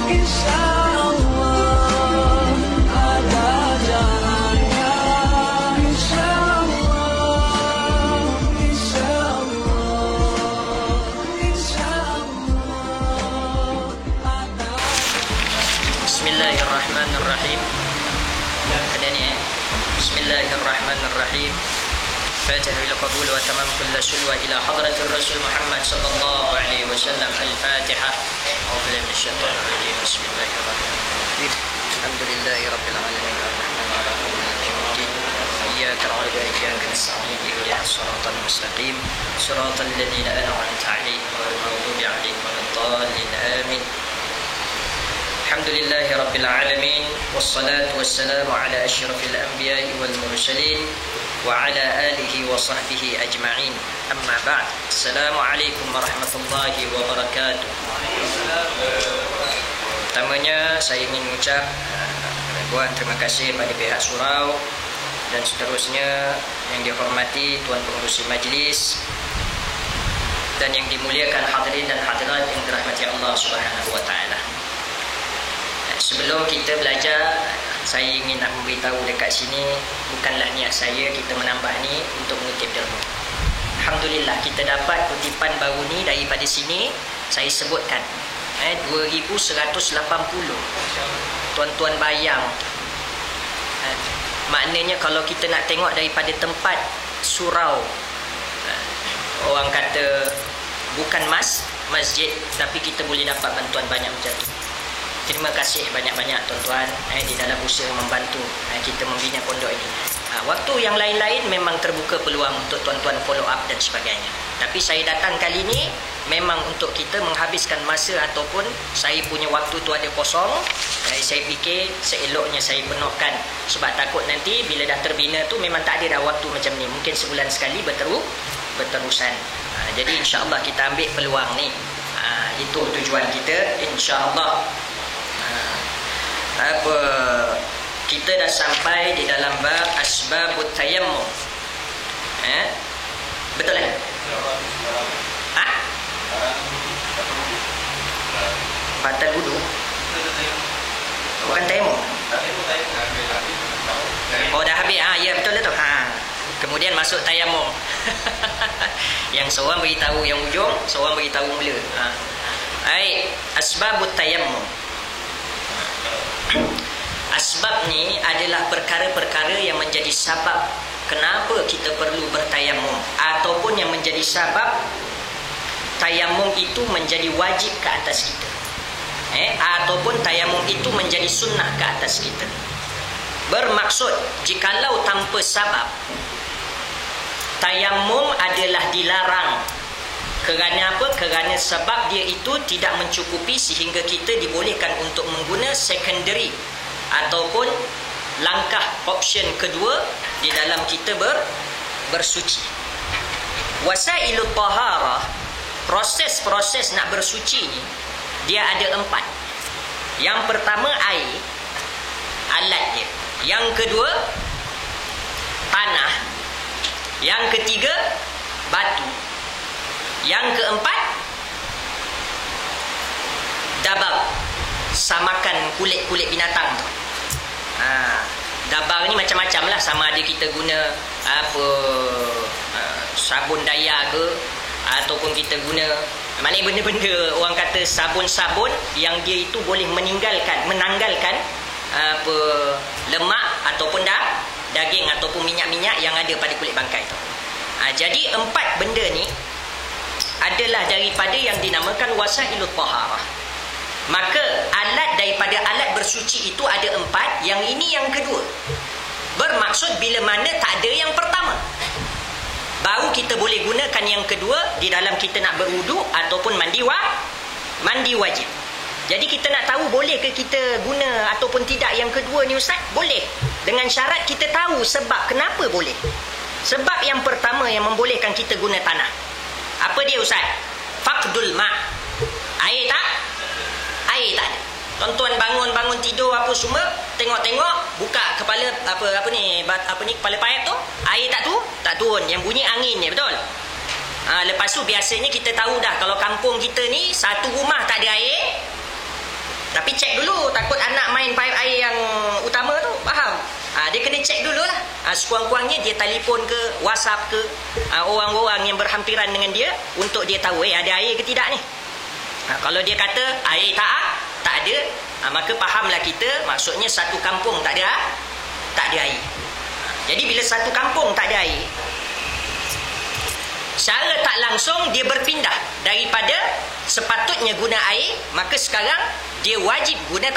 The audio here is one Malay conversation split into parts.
insyaallah ada jalannya, insyaallah, insyaallah, insyaallah ada. Bismillahirrahmanirrahim. Ada ni Bismillahirrahmanirrahim. Fatihah ila qabul wa tamam kulla sulwa ila hadratir Rasul Muhammad sallallahu alaihi wasallam. Al-Fatihah. A'udzu billahi minasyaitonir rajim. Bismillahirrahmanirrahim. Alhamdulillahi rabbil alamin. Arrahmanirrahim. Maliki yaumiddin. Iyyaka na'budu wa iyyaka nasta'in. Ihdinas siratal mustaqim. Siratal ladzina an'amta 'alaihim ghairil maghdubi 'alaihim waladdallin. Amin. Alhamdulillahi rabbil alamin. Wassalatu wassalamu ala asyrafil anbiya'i wal mursalin wa ala alihi wa sahbihi ajma'in. Amma ba'd. Assalamualaikum warahmatullahi wabarakatuh. Pertamanya saya ingin mengucap ribuan terima kasih pada pihak surau dan seterusnya yang dihormati tuan pengerusi majlis dan yang dimuliakan hadirin dan hadirat yang dirahmati Allah Subhanahu wa taala. Sebelum kita belajar, saya ingin nak memberitahu dekat sini, bukanlah niat saya kita menambah ni untuk mengutip derma. Alhamdulillah kita dapat kutipan baru ni daripada sini. Saya sebutkan 2180. Tuan-tuan bayang, maknanya kalau kita nak tengok daripada tempat surau, orang kata bukan masjid, tapi kita boleh dapat bantuan banyak macam tu. Terima kasih banyak-banyak tuan-tuan di dalam usaha membantu kita membina pondok ini. Waktu yang lain-lain memang terbuka peluang untuk tuan-tuan follow up dan sebagainya. Tapi saya datang kali ini memang untuk kita menghabiskan masa ataupun saya punya waktu tu ada kosong. Saya fikir seeloknya saya penuhkan, sebab takut nanti bila dah terbina tu memang tak ada dah waktu macam ni. Mungkin sebulan sekali berterusan. Jadi insya-Allah kita ambil peluang ni. Itu tujuan kita insya-Allah. Kita dah sampai di dalam bab asbabut tayammum. Betul kan? Batal wudu. Bukan tayammum. Oh dah habis. Ya betul tu. Kemudian masuk tayammum. Yang seorang beritahu yang ujung, seorang beritahu mula. Asbabut tayammum. Asbab ni adalah perkara-perkara yang menjadi sebab kenapa kita perlu bertayamum, ataupun yang menjadi sebab tayamum itu menjadi wajib ke atas kita, ataupun tayamum itu menjadi sunnah ke atas kita. Bermaksud jikalau tanpa sebab tayamum adalah dilarang. Kerana apa? Kerana sebab dia itu tidak mencukupi sehingga kita dibolehkan untuk mengguna secondary ataupun langkah option kedua di dalam kita bersuci. Wasailut taharah, proses-proses nak bersuci ni dia ada 4. Yang pertama air, alat dia. Yang kedua tanah. Yang ketiga batu. Yang keempat dabar, samakan kulit-kulit binatang tu. Dabar ni macam-macam lah. Sama ada kita guna sabun daya ke, ataupun kita guna maknanya benda-benda orang kata sabun-sabun yang dia itu boleh menanggalkan lemak ataupun daging ataupun minyak-minyak yang ada pada kulit bangkai tu. Jadi 4 benda ni adalah daripada yang dinamakan wasailut taharah. Maka alat daripada alat bersuci itu ada 4. Yang ini yang kedua. Bermaksud bila mana tak ada yang pertama, baru kita boleh gunakan yang kedua di dalam kita nak berwuduk ataupun mandi wajib. Jadi kita nak tahu boleh ke kita guna ataupun tidak yang kedua ni Ustaz? Boleh. Dengan syarat kita tahu sebab kenapa boleh. Sebab yang pertama yang membolehkan kita guna tanah. Apa dia Ustaz? Faqdul ma'. Air tak? Air tak ada. Tuan-tuan bangun tidur apa semua, tengok-tengok, buka kepala apa ni kepala paip tu, air tak turun, yang bunyi angin je, betul? Lepas tu biasanya kita tahu dah kalau kampung kita ni satu rumah tak ada air, Tapi cek dulu, takut anak main paip air yang utama tu, faham? Dia kena cek dulu lah. Sekurang-kurangnya dia telefon ke, WhatsApp ke, orang-orang yang berhampiran dengan dia untuk dia tahu ada air ke tidak ni. Kalau dia kata air tak ada, maka fahamlah kita, maksudnya satu kampung tak ada air. Jadi bila satu kampung tak ada air, secara tak langsung dia berpindah daripada sepatutnya guna air, maka sekarang dia wajib guna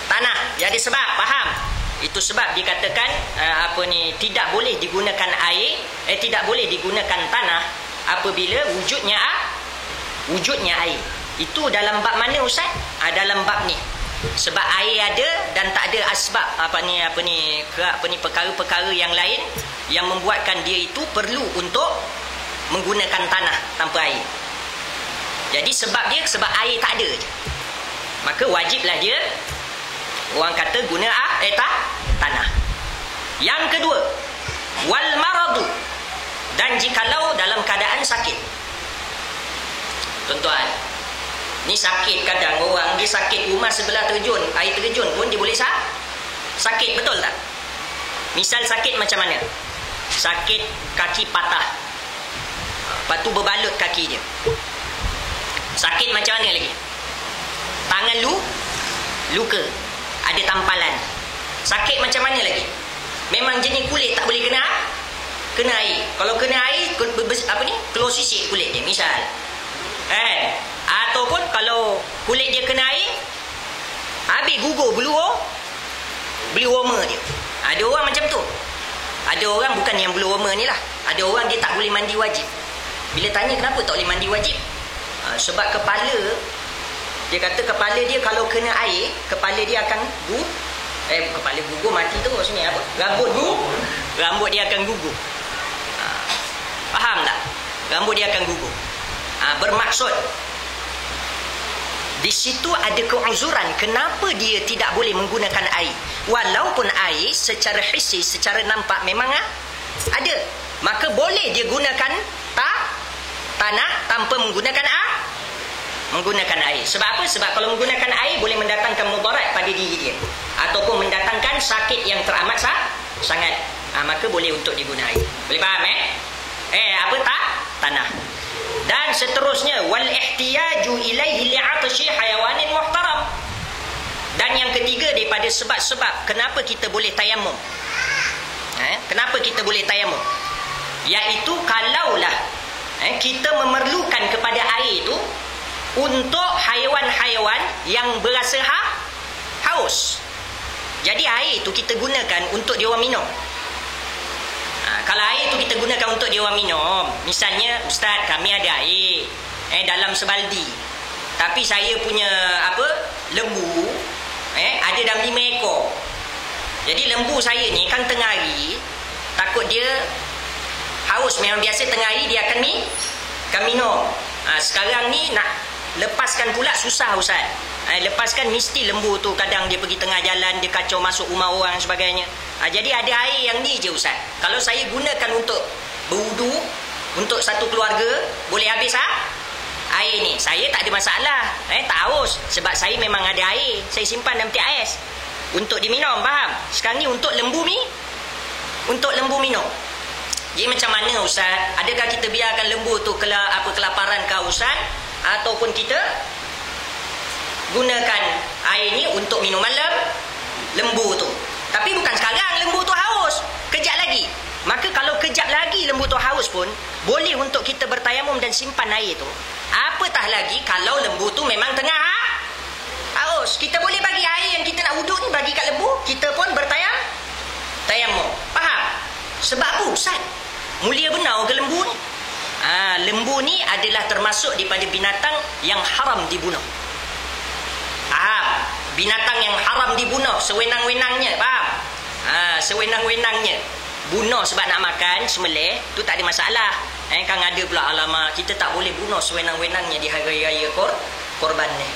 tanah. Jadi sebab, faham? Itu sebab dikatakan tidak boleh digunakan air, tidak boleh digunakan tanah apabila wujudnya air. Itu dalam bab mana Ustaz? Dalam bab ni. Sebab air ada dan tak ada asbab perkara-perkara yang lain yang membuatkan dia itu perlu untuk menggunakan tanah tanpa air. Jadi sebab air tak ada je, maka wajiblah dia, orang kata, guna tanah. Yang kedua, wal maradu, dan jikalau dalam keadaan sakit. Tuan-tuan, ni sakit, kadang orang dia sakit rumah sebelah terjun, air terjun pun dia boleh sakit, betul tak? Misal sakit macam mana? Sakit kaki patah, lepas tu berbalut kaki dia. Sakit macam mana lagi? Tangan luka, ada tampalan. Sakit macam mana lagi? Memang jenis kulit tak boleh kena air. Kalau kena air, keluar sisik kulit dia misal. Ataupun kalau kulit dia kena air, habis gugur beli warmer dia. Ada orang macam tu. Ada orang bukan yang beli warmer ni lah. Ada orang dia tak boleh mandi wajib. Bila tanya kenapa tak boleh mandi wajib, sebab kepala, dia kata kepala dia kalau kena air, kepala dia akan kepala gugur, mati terus ni apa? Rambut dia akan gugur. Faham tak? Rambut dia akan gugur. Bermaksud di situ ada keuzuran kenapa dia tidak boleh menggunakan air. Walaupun air secara hissi, secara nampak memang ada, maka boleh dia gunakan tanah tanpa menggunakan air. Sebab apa? Sebab kalau menggunakan air boleh mendatangkan mudarat pada diri dia, ataupun mendatangkan sakit yang teramat sangat. Maka boleh untuk diguna air. Boleh faham tanah. Dan seterusnya, wal ihtiyaju ilaihi li'atshi hayawanin muhtaram. Dan yang ketiga daripada sebab-sebab kenapa kita boleh tayamum. Kenapa kita boleh tayamum? Iaitu kalaulah kita memerlukan kepada air itu untuk haiwan-haiwan yang berasa haus. Jadi air itu kita gunakan untuk dia orang minum. Kalau air itu kita gunakan untuk dia orang minum, misalnya, Ustaz, kami ada air dalam sebaldi, tapi saya punya lembu ada dalam 5 ekor. Jadi lembu saya ni kan tengah hari, takut dia haus. Memang biasa tengah hari dia akan minum. Sekarang ni nak lepaskan pula susah Ustaz. Lepaskan mesti lembu tu kadang dia pergi tengah jalan, dia kacau masuk rumah orang sebagainya. Jadi ada air yang ni je Ustaz. Kalau saya gunakan untuk berwudu, untuk satu keluarga, boleh habis air ni. Saya tak ada masalah, tak haus. Sebab saya memang ada air, saya simpan dalam tiap ais untuk diminum, faham? Sekarang ni untuk lembu minum. Jadi macam mana Ustaz? Adakah kita biarkan lembu tu kelaparan kehausan, ataupun kita gunakan air ni untuk minuman lembu tu? Tapi bukan sekarang lembu tu haus, kejap lagi. Maka kalau kejap lagi lembu tu haus pun boleh untuk kita bertayamum dan simpan air tu. Apatah lagi kalau lembu tu memang tengah haus. Kita boleh bagi air yang kita nak wuduk ni, bagi kat lembu, kita pun bertayamum. Faham? Sebab apa Ustaz? Mulia benar ke lembu ni? Lembu ni adalah termasuk daripada binatang yang haram dibunuh. Binatang yang haram dibunuh sewenang-wenangnya, faham? Sewenang-wenangnya bunuh sebab nak makan, sembelih, tu tak ada masalah. Kan ada pula, alamak, kita tak boleh bunuh sewenang-wenangnya di hari raya korban ni.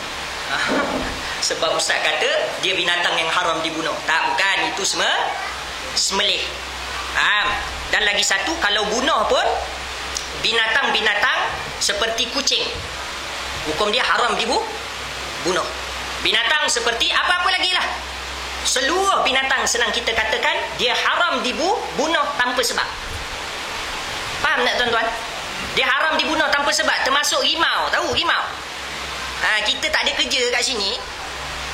Sebab Ustaz kata dia binatang yang haram dibunuh. Tak, bukan, itu sembelih. Dan lagi satu, kalau bunuh pun binatang-binatang seperti kucing, hukum dia haram dibunuh. Binatang seperti apa-apa lagi lah. Seluruh binatang senang kita katakan dia haram dibunuh tanpa sebab. Faham tak tuan-tuan? Dia haram dibunuh tanpa sebab, termasuk rimau. Tahu rimau? Kita tak ada kerja kat sini,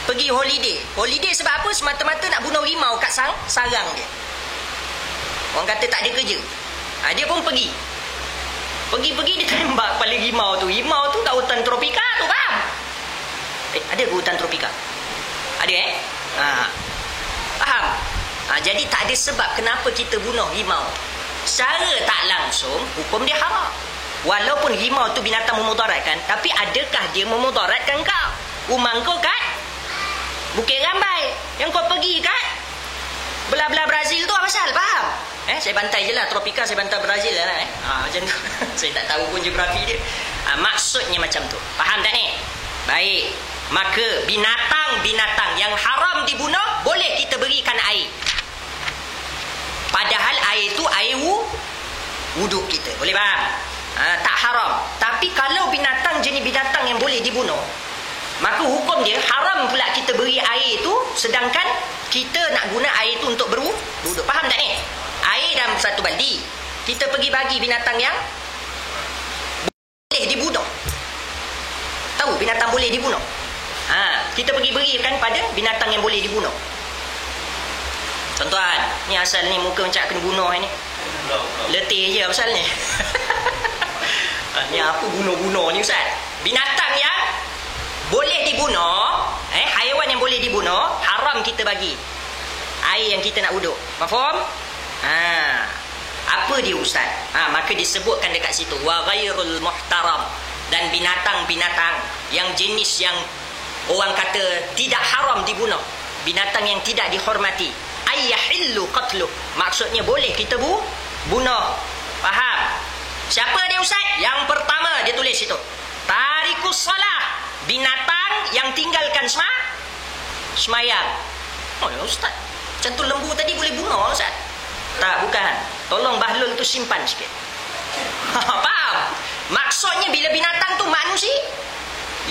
pergi holiday. Holiday sebab apa? Semata-mata nak bunuh rimau kat sarang dia. Orang kata tak ada kerja. Dia pun pergi. Pergi-pergi dia tembak kepala rimau tu. Rimau tu kat hutan tropika tu, faham? Ada ke hutan tropika? Ada faham? Jadi tak ada sebab kenapa kita bunuh rimau. Secara tak langsung hukum dia haram. Walaupun rimau tu binatang memudaratkan, tapi adakah dia memudaratkan kau? Rumah kau kat Bukit Rambai, yang kau pergi kat belah-belah Brazil tu apa pasal? Faham? Saya bantai je lah tropika, saya bantai Brazil lah macam tu. Saya tak tahu pun geografi dia. Maksudnya macam tu. Faham tak ni? Baik. Maka binatang-binatang yang haram dibunuh boleh kita berikan air. Padahal air tu air wuduk kita. Boleh faham? Tak haram. Tapi kalau binatang jenis binatang yang boleh dibunuh, maka hukum dia haram pula kita beri air tu, sedangkan kita nak guna air tu untuk berwuduk. Faham tak ni? Air dalam satu baldi, kita pergi bagi binatang yang boleh dibunuh. Tahu binatang boleh dibunuh? Kita pergi berikan pada binatang yang boleh dibunuh. Tuan-tuan, ni asal ni muka macam kena bunuh ni. Letih je pasal ni. Ni apa bunuh-bunuh ni Ustaz? Binatang yang boleh dibunuh, haiwan yang boleh dibunuh, haram kita bagi air yang kita nak wuduk. Faham? Apa dia Ustaz? Maka disebutkan dekat situ wa ghairul muhtaram, dan binatang-binatang yang jenis yang orang kata tidak haram dibunuh, binatang yang tidak dihormati, ayyahillu qatluh, maksudnya boleh kita bunuh. Faham? Siapa dia Ustaz? Yang pertama dia tulis situ, tarikus salah, binatang yang tinggalkan semayang. Ya Ustaz, macam tu lembu tadi boleh bunuh Ustaz? Tak, bukan. Tolong Bahlul tu simpan sikit. Faham? Maksudnya bila binatang tu manusia,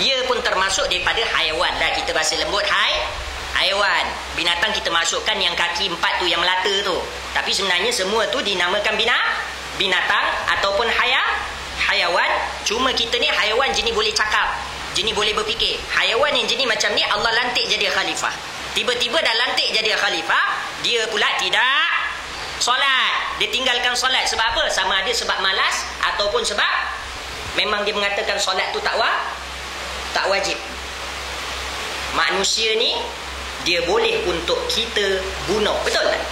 ia pun termasuk daripada haiwan dah. Kita bahasa lembut haiwan. Binatang kita masukkan yang kaki 4 tu, yang melata tu. Tapi sebenarnya semua tu dinamakan binatang ataupun haiwan. Cuma kita ni haiwan jenis boleh cakap, jenis boleh berfikir. Haiwan yang jenis macam ni Allah lantik jadi khalifah. Tiba-tiba dah lantik jadi khalifah, dia pula tidak solat. Dia tinggalkan solat. Sebab apa? Sama ada sebab malas ataupun sebab memang dia mengatakan solat tu tak wajib. Manusia ni dia boleh untuk kita bunuh, betul tak?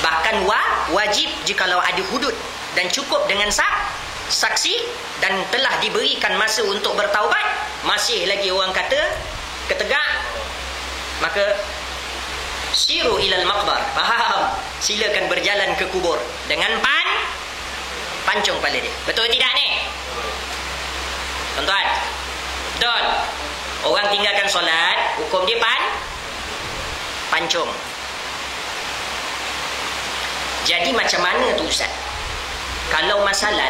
Bahkan wajib jikalau ada hudud dan cukup dengan saksi dan telah diberikan masa untuk bertaubat, masih lagi orang kata ketegak, maka siru ilal maqbar. Faham? Silakan berjalan ke kubur dengan pancung kepala dia. Betul tidak ni? Tuan-tuan, betul. Orang tinggalkan solat, hukum dia pancung. Jadi macam mana tu Ustaz? Kalau masalah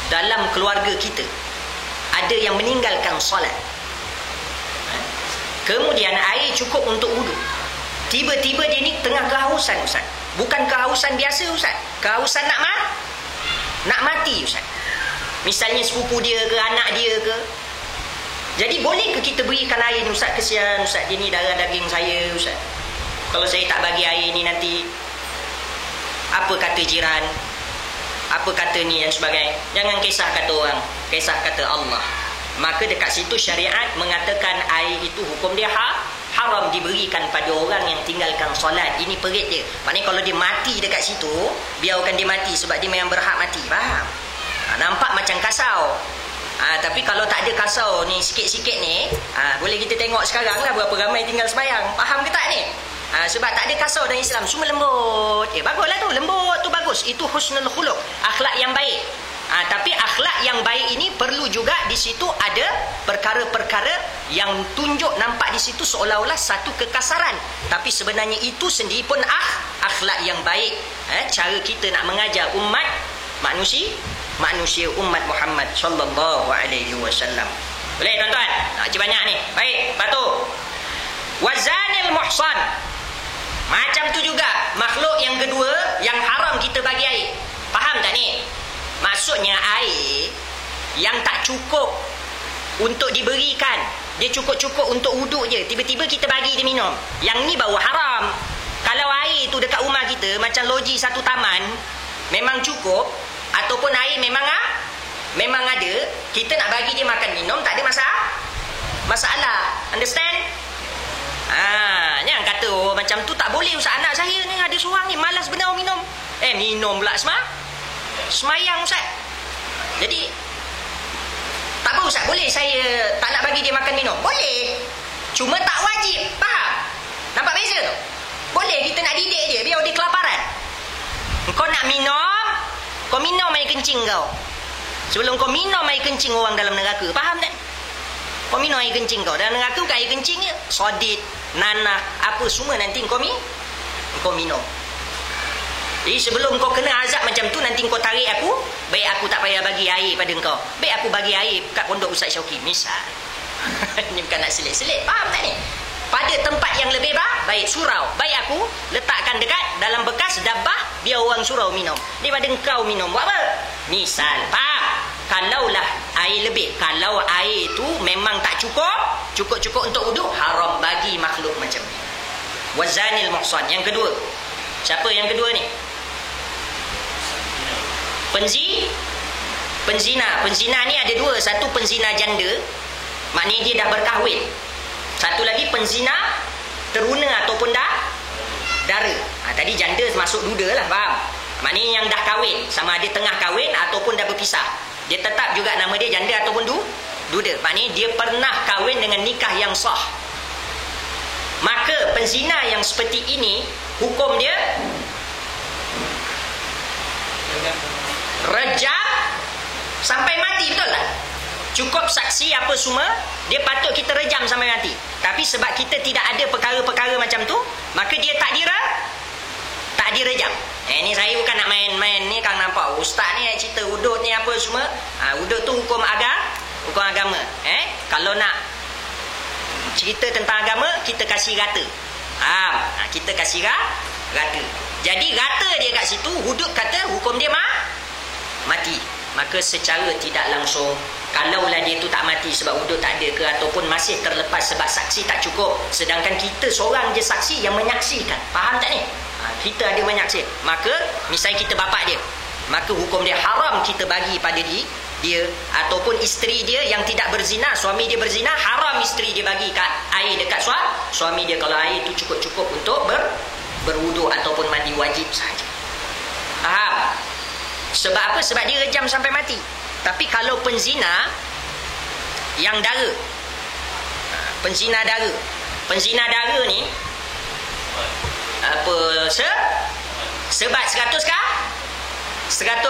dalam keluarga kita ada yang meninggalkan solat, kemudian air cukup untuk wuduk, tiba-tiba dia ni tengah kehausan Ustaz. Bukan kehausan biasa Ustaz, kehausan nak mati Ustaz. Misalnya sepupu dia ke, anak dia ke. Jadi boleh ke kita berikan air ni Ustaz? Kesian Ustaz, dia ni darah daging saya Ustaz. Kalau saya tak bagi air ni nanti apa kata jiran, apa kata ni dan sebagainya. Jangan kisah kata orang, kisah kata Allah. Maka dekat situ syariat mengatakan air itu hukum dia haram diberikan pada orang yang tinggalkan solat. Ini perit dia. Maknanya kalau dia mati dekat situ, biarkan dia mati sebab dia memang berhak mati. Faham? Nampak macam kasau. Tapi kalau tak ada kasau ni sikit-sikit ni, boleh kita tengok sekarang lah berapa ramai tinggal sembahyang. Faham ke tak ni? Sebab tak ada kasau dalam Islam, semua lembut. Baguslah tu, lembut tu bagus. Itu husnul khuluq, akhlak yang baik. Tapi akhlak yang baik ini perlu juga di situ ada perkara-perkara yang tunjuk, nampak di situ seolah-olah satu kekasaran. Tapi sebenarnya itu sendiri pun akhlak yang baik. Cara kita nak mengajar umat manusia umat Muhammad sallallahu alaihi wasallam. Boleh tuan-tuan? Cik banyak ni. Baik, lepas tu wazanil muhsan. Macam tu juga makhluk yang kedua yang haram kita bagi air. Faham tak ni? Maksudnya air yang tak cukup untuk diberikan, dia cukup-cukup untuk wuduk je, tiba-tiba kita bagi dia minum, yang ni baru haram. Kalau air tu dekat rumah kita macam loji satu taman memang cukup, ataupun air memang ada, kita nak bagi dia makan minum tak ada masalah. Understand? Jangan kata macam tu tak boleh. Ustaz, anak saya ni ada seorang ni malas benar minum. Minum pula semayang Ustaz. Jadi tak apa Ustaz, boleh saya tak nak bagi dia makan minum? Boleh, cuma tak wajib. Faham? Nampak beza tu? Boleh kita nak didik dia biar dia kelaparan. Kau nak minum, kau minum air kencing kau. Sebelum kau minum air kencing orang dalam neraka. Faham tak? Kau minum air kencing kau. Dalam neraka bukan air kencing je, sodit, nanah, apa semua nanti kau minum. Jadi sebelum kau kena azab macam tu, nanti kau tarik aku, baik aku tak payah bagi air pada kau, baik aku bagi air kat pondok Ustaz Syauqi misal. Ni bukan nak selit-selit. Faham tak ni? Pada tempat yang lebih baik, surau, baik aku letakkan dekat dalam bekas dabah, biar orang surau minum daripada kau minum. Buat apa? Misal, faham? Kalaulah air lebih, kalau air tu memang tak cukup untuk wuduk, haram bagi makhluk macam ni. Wazanil muhsan. Yang kedua, siapa yang kedua ni? Penzina ni ada dua. Satu penzina janda, maknanya dia dah berkahwin. Satu lagi penzina teruna ataupun dara. Tadi janda masuk duda lah, faham? Maknanya yang dah kahwin, sama ada tengah kahwin ataupun dah berpisah, dia tetap juga nama dia janda ataupun duda. Maknanya dia pernah kahwin dengan nikah yang sah. Maka penzina yang seperti ini, hukum dia rejam sampai mati, betul tak? Cukup saksi apa semua, dia patut kita rejam sampai mati. Tapi sebab kita tidak ada perkara-perkara macam tu, maka dia tak direjam. Ni saya bukan nak main-main ni, kang nampak ustaz ni cerita wuduk ni apa semua. Wuduk tu hukum agama. Kalau nak cerita tentang agama, kita kasih rata. Kita kasih rata. Jadi rata dia kat situ, wuduk kata hukum dia mati. Maka secara tidak langsung, kalaulah dia tu tak mati sebab wuduk tak ada ke, ataupun masih terlepas sebab saksi tak cukup, sedangkan kita seorang je saksi yang menyaksikan, faham tak ni? Kita ada menyaksikan, maka misalnya kita bapak dia, maka hukum dia haram kita bagi pada dia ataupun isteri dia yang tidak berzina. Suami dia berzina, haram isteri dia bagi kat air dekat suami dia kalau air itu cukup-cukup untuk berwuduk ataupun mandi wajib saja. Faham? Sebab apa? Sebab dia rejam sampai mati. Tapi kalau penzina yang dara, penzina dara ni apa, sebat 100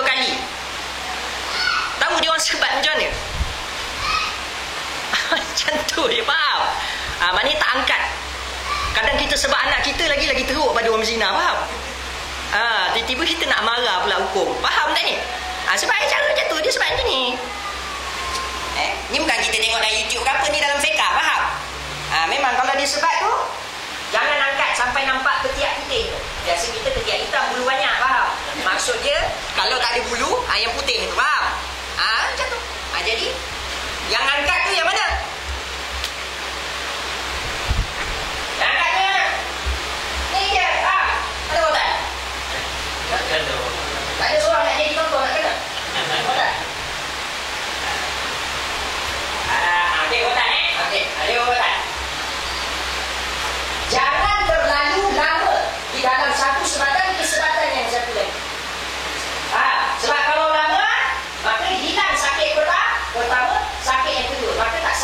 kali. Tahu dia orang sebat macam mana? Macam tu dia, faham? Maknanya tak angkat. Kadang kita sebab anak kita lagi teruk pada orang zina, faham? Tiba-tiba kita nak marah pula hukum, faham tak ni? Sebab cara macam tu, dia sebab macam ni. Ni bukan kita tengok dalam YouTube ke apa, ni dalam fiqah, faham? Memang kalau dia sebat tu, jangan angkat sampai nampak ketiak putih tu. Biasa kita ketiak hitam, bulu banyak, faham? Maksud dia, kalau tak ada bulu, yang putih tu, faham? Macam tu. Jadi, yang angkat tu yang mana? Yang angkat tu yang mana? Ni je, ada kau tak? Tak ada seorang nak jadi tonton, nak kena? Kotak? Okey, kotak Okey, ada kotak. Jangan terlalu lama di dalam satu sebatan ke sebatan yang satu lagi. Sebab kalau lama, maka hilang sakit pertama, sakit yang kedua. Maka tak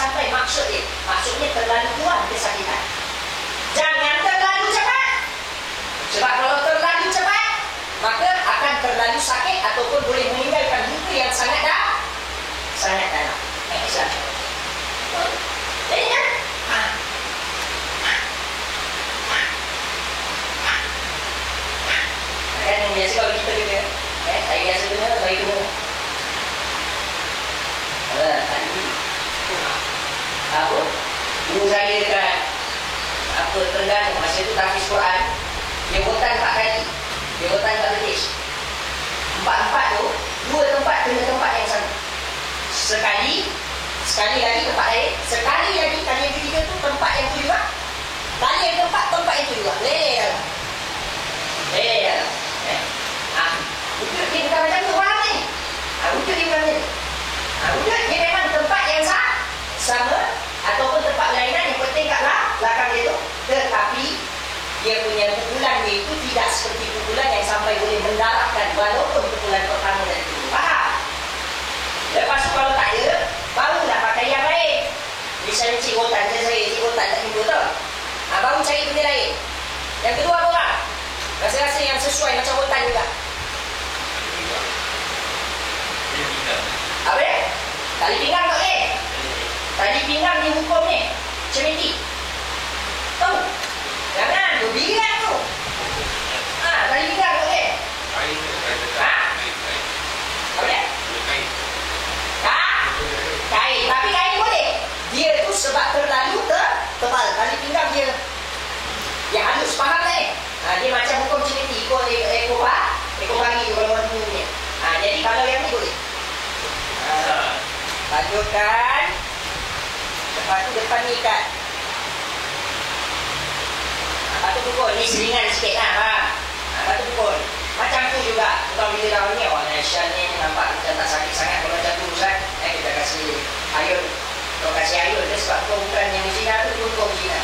hafiz Quran, dia hutan 4 kali. Dia hutan tak betis. 4 tu, 2 tempat kena tempat yang sama. Sekali lagi tempat lain. Sekali lagi kali yang ketiga tu tempat yang tu juga. Kali yang keempat tempat yang tu juga. Wujud dia bukan macam tu, faham ni? Wujud dia bukan macam tu. Wujud dia memang tempat yang sama ataupun tempat berlainan, yang penting kat belakang dia tu. Tetapi dia punya pukulan dia itu tidak seperti pukulan yang sampai boleh mendaratkan walaupun pukulan pertama dan kedua. Faham? Lepas tu kalau tak ada, barulah pakai yang lain. Misalnya Cik Rotan, Cik Rotan tak jumpa tau. Baru cari benda lain. Yang kedua apa orang? Rasa-rasa yang sesuai macam Rotan juga. Apa dia? Tali pinggang tak boleh. Tali pinggang dia hukum ni cemeti. Tahu? Jangan, berbirat tu. Tali pinggang tak boleh. Apa dia? Kain. Tapi kain boleh. Dia tu sebab terlalu tebal. Tali pinggang dia halus. Faham tak ni? Dia macam hukum cemeti. Ekor pari tu kalau orang punya. Jadi kalau yang ni boleh. Lanjutkan. Lepas tu depan ni ikat. Lepas tu pukul. Ni seringan sikit lah. Lepas tu pukul. Macam tu juga. Bukan bila dah ni. Nation ni nampak macam tak sakit sangat. Kalau macam tu Ustaz, kita kasih ayun. Kalau kasih ayun dia sebab kau bukan yang Cina tu, kau Cina.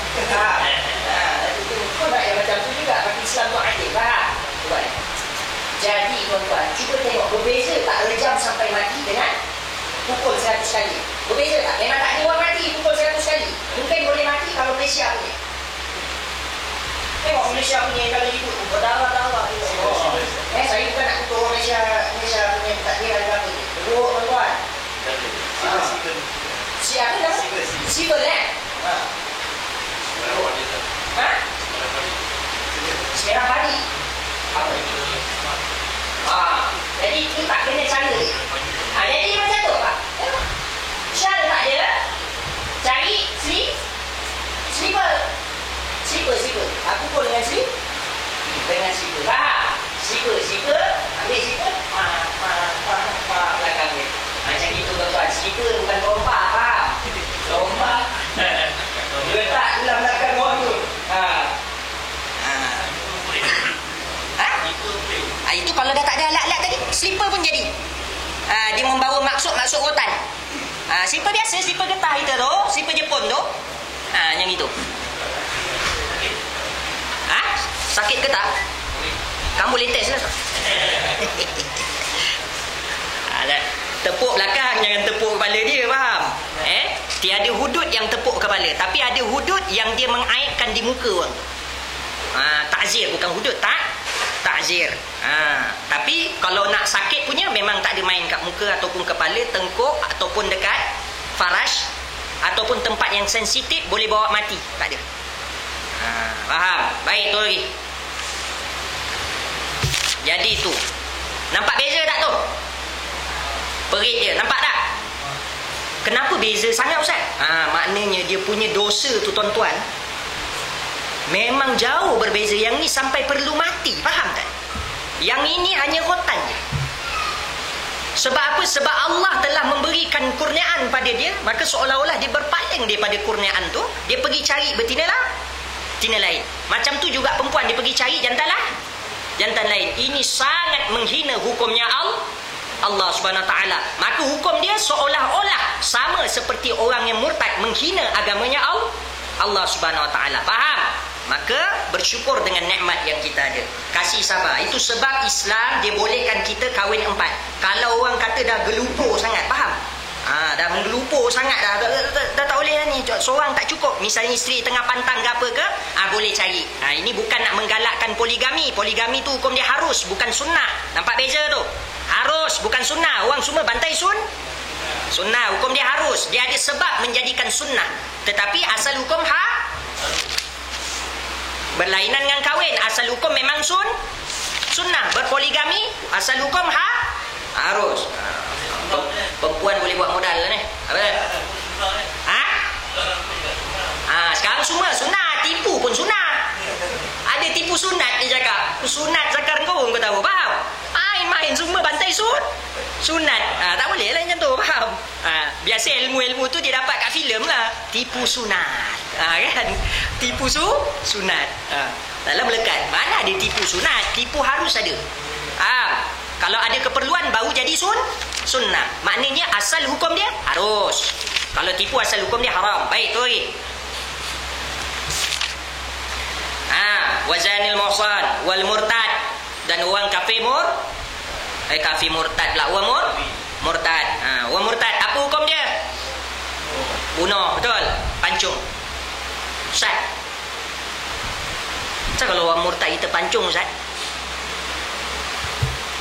Itu pun tak yang macam tu juga. Bagi Islam tu adil. Faham? Jadi tuan-tuan, cuba tengok berbeza tak rejam sampai mati dengan pukul 100 kali. Berbeza tak? Memang tak ada orang mati pukul 100 kali. Mungkin boleh mati kalau Malaysia punya. Tengok Malaysia punya kalau ikut tu berdarah-darah. Saya bukan nak kutuk orang Malaysia punya takdiran ke apa ni. Buruk tuan-tuan. Siapa nama? Sibel Semerah padi. Apa? Jadi itu tak kena cara. Jadi macam tu Pak. Cara tak ada. Cari slipper. Aku pun dengan slipper. Faham? Slipper. Ambil slipper. Belakang dia. Macam itu tuan-tuan. Slipper bukan lompat. Faham? Lompat. Letak dalam belakang orang tu. Itu kalau dah tak ada alat-alat tadi, slipper pun jadi. Dia membawa maksud rotan. Slipper biasa, slipper getah kita tu, slipper Jepun tu. Yang itu. Sakit ke tak? Kamu boleh test lah. Tepuk belakang, jangan tepuk kepala dia, faham? Tiada hudud yang tepuk kepala, tapi ada hudud yang dia mengaibkan di muka orang. Takzir bukan hudud, takzir. Tapi kalau nak sakit punya memang tak ada main kat muka ataupun kepala, tengkuk ataupun dekat faraj ataupun tempat yang sensitif boleh bawa mati. Tak ada. Faham? Baik, tu lagi. Jadi tu. Nampak beza tak tu? Perit dia, nampak tak? Kenapa beza sangat Ustaz? Maknanya dia punya dosa tu tuan-tuan memang jauh berbeza. Yang ni sampai perlu mati. Faham tak? Yang ini hanya rotan je. Sebab apa? Sebab Allah telah memberikan kurniaan pada dia, maka seolah-olah dia berpaling daripada kurniaan tu. Dia pergi cari betina lain. Macam tu juga perempuan, dia pergi cari jantan lain. Ini sangat menghina hukumnya Allah Subhanahu Wa Taala. Maka hukum dia seolah-olah sama seperti orang yang murtad menghina agamanya Allah Subhanahu Wa Taala. Faham? Maka bersyukur dengan nikmat yang kita ada. Kasih sabar. Itu sebab Islam dia bolehkan kita kahwin 4. Kalau orang kata dah gelupur sangat, faham? Dah menggelupur sangat dah tak boleh dah ni. Seorang tak cukup. Misalnya isteri tengah pantang ke apa ke, boleh cari. Ini bukan nak menggalakkan poligami. Poligami tu hukum dia harus, bukan sunnah. Nampak beza tu? Harus, bukan sunnah. Orang semua bantai sunnah. Hukum dia harus. Dia ada sebab menjadikan sunnah. Tetapi asal hukum berlainan dengan kahwin, asal hukum memang sunnah. Berpoligami asal hukum harus. Perempuan boleh buat modal lah ni. Apa? Sekarang semua sunnah, tipu pun sunnah. Sunat. Tak boleh lah macam tu, faham? Biasa ilmu-ilmu tu dia dapat kat filem lah. Tipu sunat. Kan? Tipu sunat. Dalam melekat. Mana ada tipu sunat? Tipu harus ada. Kalau ada keperluan baru jadi sunnah. Maknanya asal hukum dia harus. Kalau tipu asal hukum dia haram. Baik, tu lagi. Wazanil muhsan wal murtad, dan orang kafir kafir murtad pula. Orang murtad. Orang murtad apa hukum dia? Bunuh, betul? Pancung. Ustaz, kalau orang murtad kita pancung, Ustaz?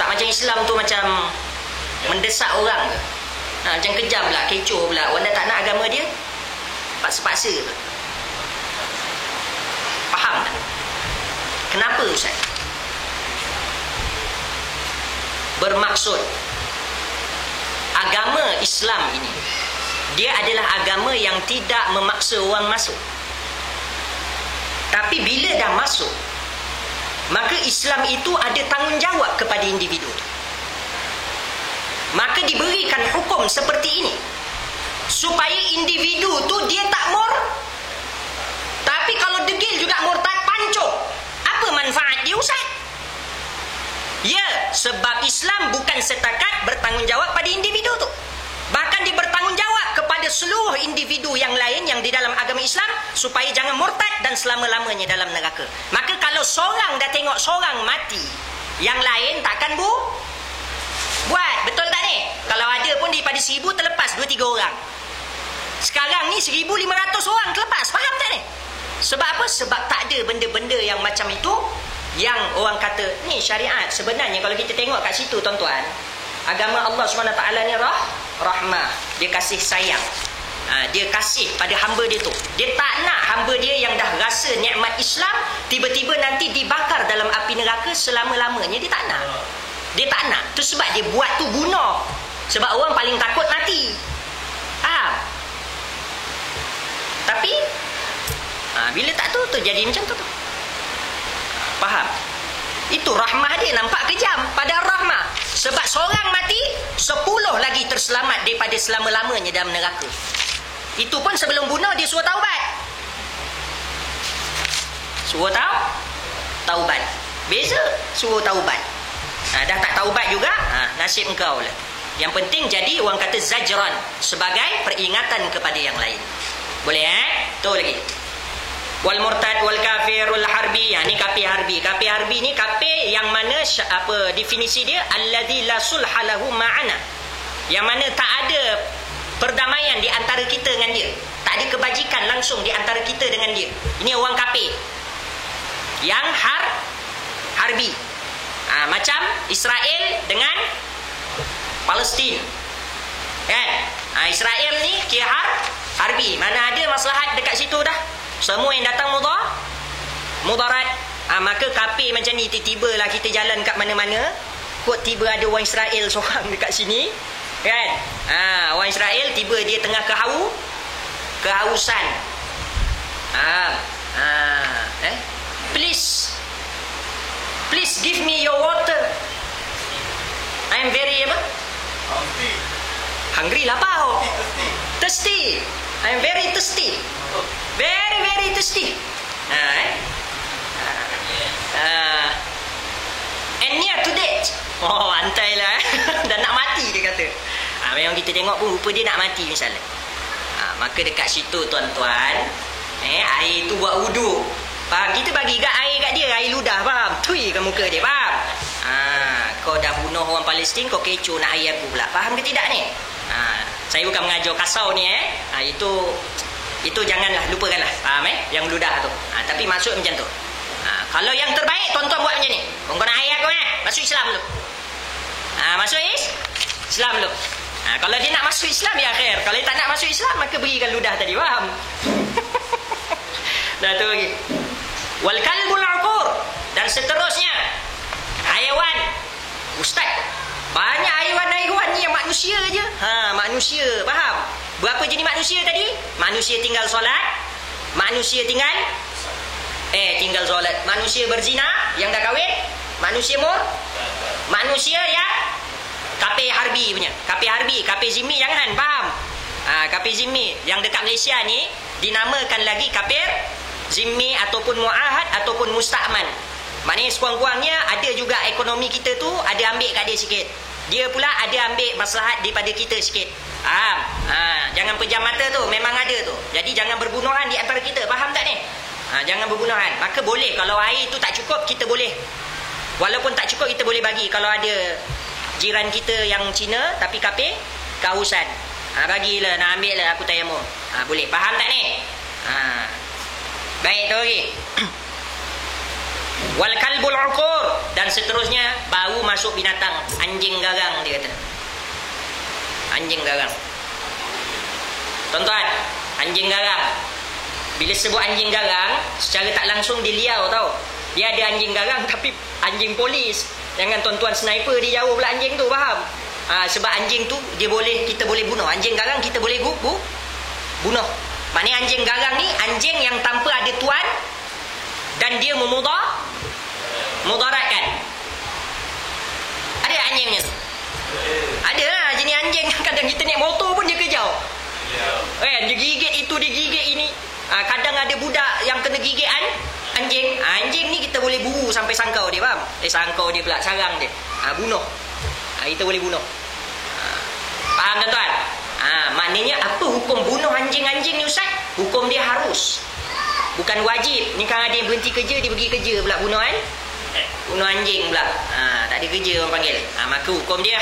Tak macam Islam tu macam mendesak orang ke? Macam kejam pula, kecoh pula. Orang dah tak nak agama dia, paksa-paksa ke? Faham tak? Kenapa, Ustaz? Bermaksud agama Islam ini, dia adalah agama yang tidak memaksa orang masuk. Tapi bila dah masuk, maka Islam itu ada tanggungjawab kepada individu. Maka diberikan hukum seperti ini supaya individu tu dia tak tapi kalau degil juga murtad, pancung. Apa manfaat dia, Ustaz? Ya, sebab Islam bukan setakat bertanggungjawab pada individu tu, bahkan dia bertanggungjawab kepada seluruh individu yang lain yang di dalam agama Islam supaya jangan murtad dan selama-lamanya dalam neraka. Maka kalau seorang dah tengok seorang mati, yang lain takkan buat. Betul tak ni? Kalau ada pun daripada 1000 terlepas 2-3 orang. Sekarang ni 1500 orang terlepas. Faham tak ni? Sebab apa? Sebab tak ada benda-benda yang macam itu yang orang kata ni syariat. Sebenarnya kalau kita tengok kat situ, tuan-tuan, agama Allah SWT ni rahmah. Dia kasih sayang. Dia kasih pada hamba dia tu. Dia tak nak hamba dia yang dah rasa nikmat Islam tiba-tiba nanti dibakar dalam api neraka selama-lamanya. Dia tak nak. Dia tak nak. Tu sebab dia buat tu bunuh. Sebab orang paling takut mati. Tapi bila tak tu jadi macam tu. Faham? Itu rahmah dia. Nampak kejam pada rahmah. Sebab seorang mati, 10 lagi terselamat daripada selama-lamanya dalam neraka. Itu pun sebelum bunuh dia suruh taubat. Suruh taubat. Beza suruh taubat. Dah tak taubat juga, nasib engkau lah. Yang penting jadi orang kata zajran, sebagai peringatan kepada yang lain. Boleh tu lagi. Wal murtad wal kafir wal harbi. Ni kafir harbi. Kafir harbi ni kafir yang mana apa definisi dia? Alladzi la sulha lahu ma'ana. Yang mana tak ada perdamaian di antara kita dengan dia. Tak ada kebajikan langsung di antara kita dengan dia. Ini orang kafir. Yang harbi. Macam Israel dengan Palestin. Kan? Israel ni kira harbi. Mana ada maslahat dekat situ dah. Semua yang datang mudarat. Maka kafir macam ni, tiba-tiba lah kita jalan kat mana-mana, kok tiba ada orang Israel seorang dekat sini, kan? Orang Israel tiba dia tengah kehausan. Please give me your water. I am very hungry lapar. Thirsty. I am very thirsty. Very, very thirsty. And near to death. Antai lah. Dah nak mati dia kata. Memang kita tengok pun rupa dia nak mati misalnya. Maka dekat situ, tuan-tuan, air tu buat wudu. Faham? Kita bagi kat air kat dia, air ludah, faham? Tui ke muka dia, faham? Kau dah bunuh orang Palestin, kau kecoh nak air aku pula. Faham ke tidak ni? Saya bukan mengajar kasau ni. Itu janganlah, lupakanlah. Faham yang ludah tu. Tapi maksud macam tu. Kalau yang terbaik, tuan-tuan buat macam ni. Kau nak air aku masuk Islam dulu. Masuk Islam dulu. Kalau dia nak masuk Islam, ya khair. Kalau dia tak nak masuk Islam, maka berikan ludah tadi, faham? Dah tu lagi. Wal kalbul aqur, dan seterusnya haiwan. Ustaz, banyak haiwan-haiwan ni yang manusia je. Manusia, faham? Berapa jenis manusia tadi? Manusia tinggal solat, manusia tinggal solat, manusia berzina yang dah kahwin, manusia manusia yang Kapir harbi punya. Kapir zimmi jangan, faham? Kapir zimmi yang dekat Malaysia ni dinamakan lagi kapir zimmi ataupun muahad ataupun musta'man. Maknanya sekurang-kurangnya ada juga ekonomi kita tu ada ambil kat dia sikit. Dia pula ada ambil maslahat daripada kita sikit. Faham? Jangan pejam mata tu, memang ada tu. Jadi jangan berbunuhan di antara kita, faham tak ni? Jangan berbunuhan. Maka boleh kalau air tu tak cukup, kita boleh. Walaupun tak cukup, kita boleh bagi. Kalau ada jiran kita yang Cina tapi kapir kehausan, bagilah, nak ambil lah, aku tayamum. Boleh, faham tak ni? Baik tu lagi. Wal kalbul uqur, dan seterusnya bau masuk binatang. Anjing garang, dia kata. Anjing garang. Tuan-tuan, anjing garang. Bila sebut anjing garang, secara tak langsung dia liau tau. Dia ada anjing garang tapi anjing polis. Jangan tuan-tuan sniper dia jauh pula anjing tu, faham? Sebab anjing tu kita boleh bunuh. Anjing garang kita boleh bunuh. Maknanya anjing garang ni anjing yang tanpa ada tuan dan dia mudaratkan. Ada anjingnya tu. Ada lah jenis anjing kadang kita naik motor pun dia kejau. Dia gigit itu, dia gigit ini. Kadang ada budak yang kena gigit anjing. Anjing ni kita boleh buru sampai sangkau dia, faham? Sangkau dia pula, sarang dia. Bunuh. Kita boleh bunuh. Faham tuan-tuan? Maknanya apa hukum bunuh anjing-anjing ni Ustaz? Hukum dia harus, bukan wajib. Ni kan ada yang berhenti kerja, dia pergi kerja pula bunuh anjing pula. Tak ada kerja orang panggil. Maka hukum dia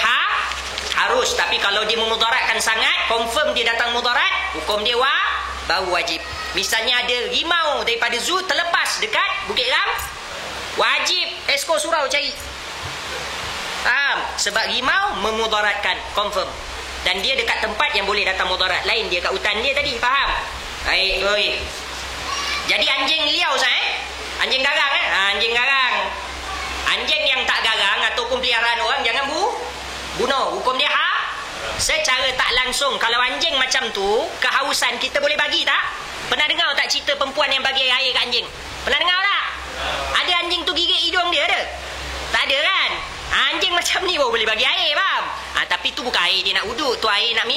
harus. Tapi kalau dia memudaratkan sangat, confirm dia datang mudarat, hukum dia baru wajib. Misalnya ada rimau daripada zoo terlepas dekat Bukit Ram, wajib esko surau cari. Faham? Sebab rimau memudaratkan, confirm. Dan dia dekat tempat yang boleh datang mudarat. Lain dia kat hutan dia tadi, faham? Baik, okay. Jadi anjing liau anjing garang anjing garang. Anjing yang tak garang ataupun peliharaan orang jangan bunuh. Hukum dia secara tak langsung. Kalau anjing macam tu kehausan, kita boleh bagi tak? Pernah dengar tak cerita perempuan yang bagi air kat anjing? Pernah dengar tak? Ada anjing tu gigit hidung dia ada? Tak ada kan? Anjing macam ni baru boleh bagi air, faham? Tapi tu bukan air dia nak wuduk, tu air nak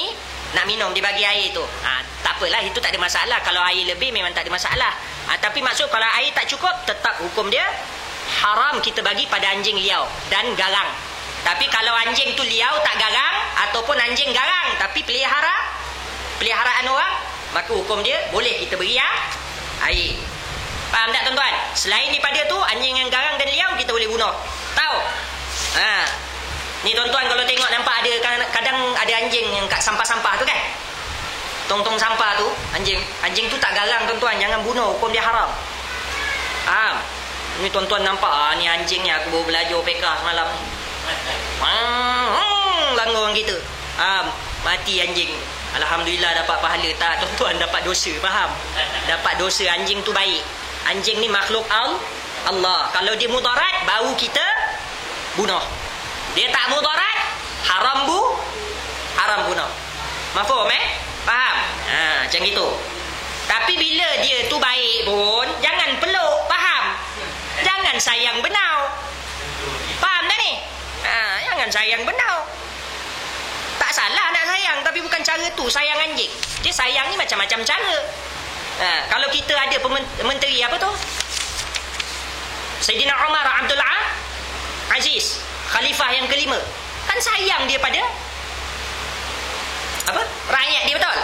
minum, dia bagi air tu. Tak apalah, itu tak ada masalah. Kalau air lebih memang tak ada masalah. Tapi maksud kalau air tak cukup, tetap hukum dia haram kita bagi pada anjing liau dan garang. Tapi kalau anjing tu liau tak garang, ataupun anjing garang tapi peliharaan orang, maka hukum dia boleh kita beri air. Faham tak tuan-tuan? Selain daripada tu, anjing yang garang dan liau kita boleh bunuh. Tahu? Ni tuan-tuan kalau tengok nampak ada kadang ada anjing yang kat sampah-sampah tu kan, tong-tong sampah tu, anjing tu tak garang tuan-tuan, jangan bunuh, hukum dia haram. Ni tuan-tuan nampak ni anjing ni, aku baru belajar PK semalam. Langgar orang kita. Mati anjing. Alhamdulillah dapat pahala. Tak tuan-tuan, dapat dosa, faham? Dapat dosa. Anjing tu baik. Anjing ni makhluk Allah. Kalau dia mudarat, baru kita bunuh. Dia tak mudarat, haram bunuh. Mafhum faham? Macam gitu. Tapi bila dia tu baik pun, jangan peluk, faham? Jangan sayang benau. Faham tak ni? Jangan sayang benau. Tak salah nak sayang, tapi bukan cara tu sayang anjing. Dia sayang ni macam-macam cara. Kalau kita ada menteri apa tu, Sayyidina Umar Abdul Aziz, khalifah yang kelima, kan sayang dia pada rakyat dia, betul?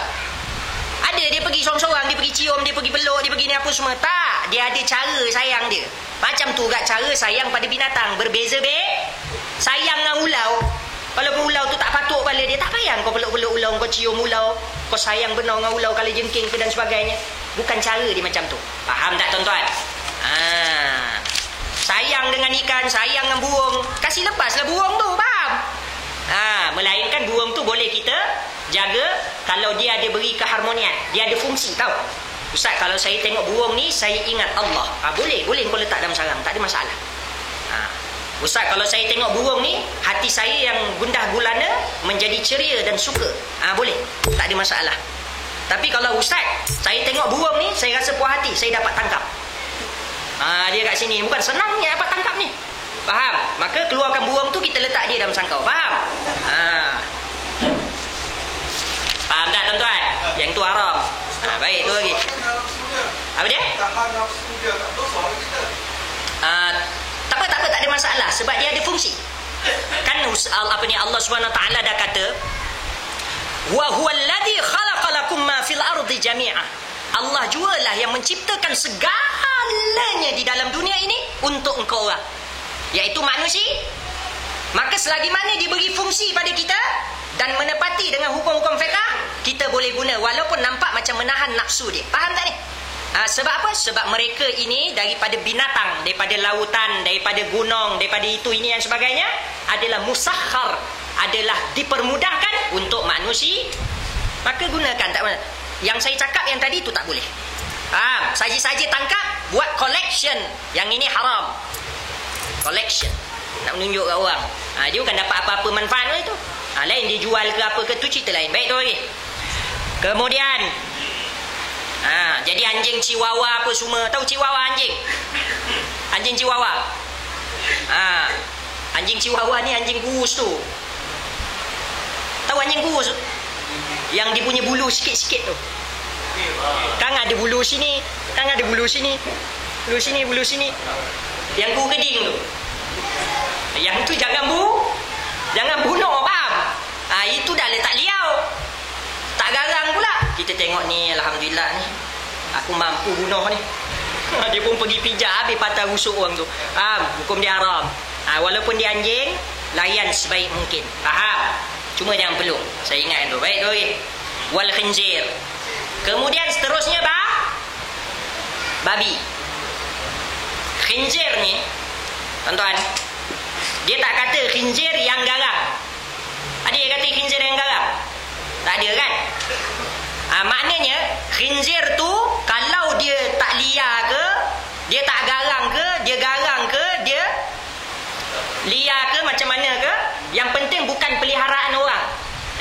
Ada dia pergi sorang-sorang, dia pergi cium, dia pergi peluk, dia pergi ni apa semua. Tak, dia ada cara sayang dia. Macam tu juga cara sayang pada binatang, berbeza. Sayang dengan ulau, walaupun ulau tu tak patuk pada dia, tak payah kau peluk-peluk ulau, kau cium ulau, kau sayang benar dengan ulau kala jengking dan sebagainya. Bukan cara dia macam tu. Faham tak tuan-tuan? Sayang dengan ikan, sayang dengan burung, kasih lepaslah burung tu, faham? Melainkan burung tu boleh kita jaga kalau dia ada beri keharmonian, dia ada fungsi, tahu? Ustaz, kalau saya tengok burung ni, saya ingat Allah. Boleh kau letak dalam sarang, tak ada masalah. Ustaz, kalau saya tengok burung ni, hati saya yang gundah gulana menjadi ceria dan suka. Boleh, tak ada masalah. Tapi kalau Ustaz, saya tengok burung ni, saya rasa puas hati, saya dapat tangkap. Dia kat sini, bukan senangnya dapat tangkap ni. Faham? Maka keluarkan buang tu kita letak dia dalam sangkau. Faham? Faham tak tuan-tuan? Yang tu haram. Baik, tu lagi. Apa dia? Tak apa, tak ada masalah sebab dia ada fungsi. Kan Allah Subhanahu Wa Taala dah kata, wa huwallazi khalaqalakum ma fil ardi jami'a. Allah jualah yang menciptakan segalanya di dalam dunia ini untuk engkau orang, iaitu manusia. Maka selagi mana diberi fungsi pada kita dan menepati dengan hukum-hukum fiqh, kita boleh guna walaupun nampak macam menahan nafsu dia. Faham tak ni? Sebab apa? Sebab mereka ini daripada binatang, daripada lautan, daripada gunung, daripada itu ini dan sebagainya, adalah musakhar, adalah dipermudahkan untuk manusia. Maka gunakan. Tak mana. Yang saya cakap yang tadi itu tak boleh. Saja-saja tangkap, buat collection. Yang ini haram. Collection. Nak menunjuk kat orang. Dia bukan dapat apa-apa manfaat itu. Lain dia jual ke apa ke, tu cerita lain. Baik tu lagi. Kemudian jadi anjing chihuahua apa semua. Tahu chihuahua anjing? Anjing chihuahua. Anjing chihuahua ni anjing kurus tu. Tahu anjing kurus? Yang dia punya bulu sikit-sikit tu. Kan ada bulu sini, kan ada bulu sini. Bulu sini, bulu sini. Yang bulu keding tu. Yang tu jangan bunuh, faham? Itu dah letak liau. Tak garang pula. Kita tengok ni, alhamdulillah ni, aku mampu bunuh ni. Dia pun pergi pijak habis patah rusuk orang tu. Hukum dia haram. Walaupun dia anjing, layan sebaik mungkin. Faham? Cuma jangan peluk. Saya ingat tu. Baik tu lagi. Wal khinzir. Kemudian seterusnya babi. Khinzir ni, tuan-tuan, dia tak kata khinzir yang garang. Ada yang kata khinzir yang garang? Tak ada kan? Maknanya khinzir tu kalau dia tak liar ke, dia tak garang ke, dia garang ke, dia liar ke, macam mana ke, yang penting bukan peliharaan orang.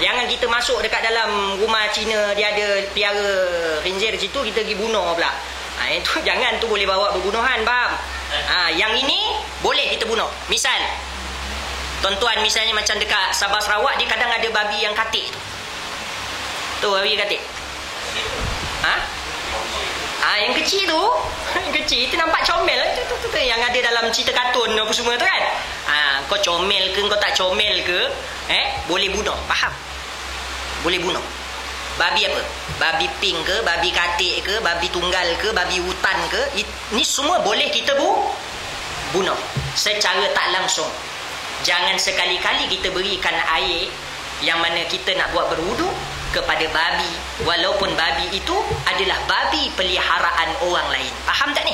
Jangan kita masuk dekat dalam rumah Cina, dia ada piara khinzir situ, kita pergi bunuh pula. Itu jangan, tu boleh bawa berbunuhan, faham? Yang ini boleh kita bunuh. Misal tuan-tuan, misalnya macam dekat Sabah Sarawak, dia kadang ada babi yang katik tu. Babi katik. Yang kecil tu, yang kecil itu nampak comel tu, yang ada dalam cerita kartun apa semua tu kan. Kau comel ke, kau tak comel ke, boleh bunuh. Faham? Boleh bunuh. Babi apa? Babi pink ke, babi katik ke, babi tunggal ke, babi hutan ke, ini semua boleh kita bunuh secara tak langsung. Jangan sekali-kali kita berikan air yang mana kita nak buat berwudu kepada babi, walaupun babi itu adalah babi peliharaan orang lain. Faham tak ni?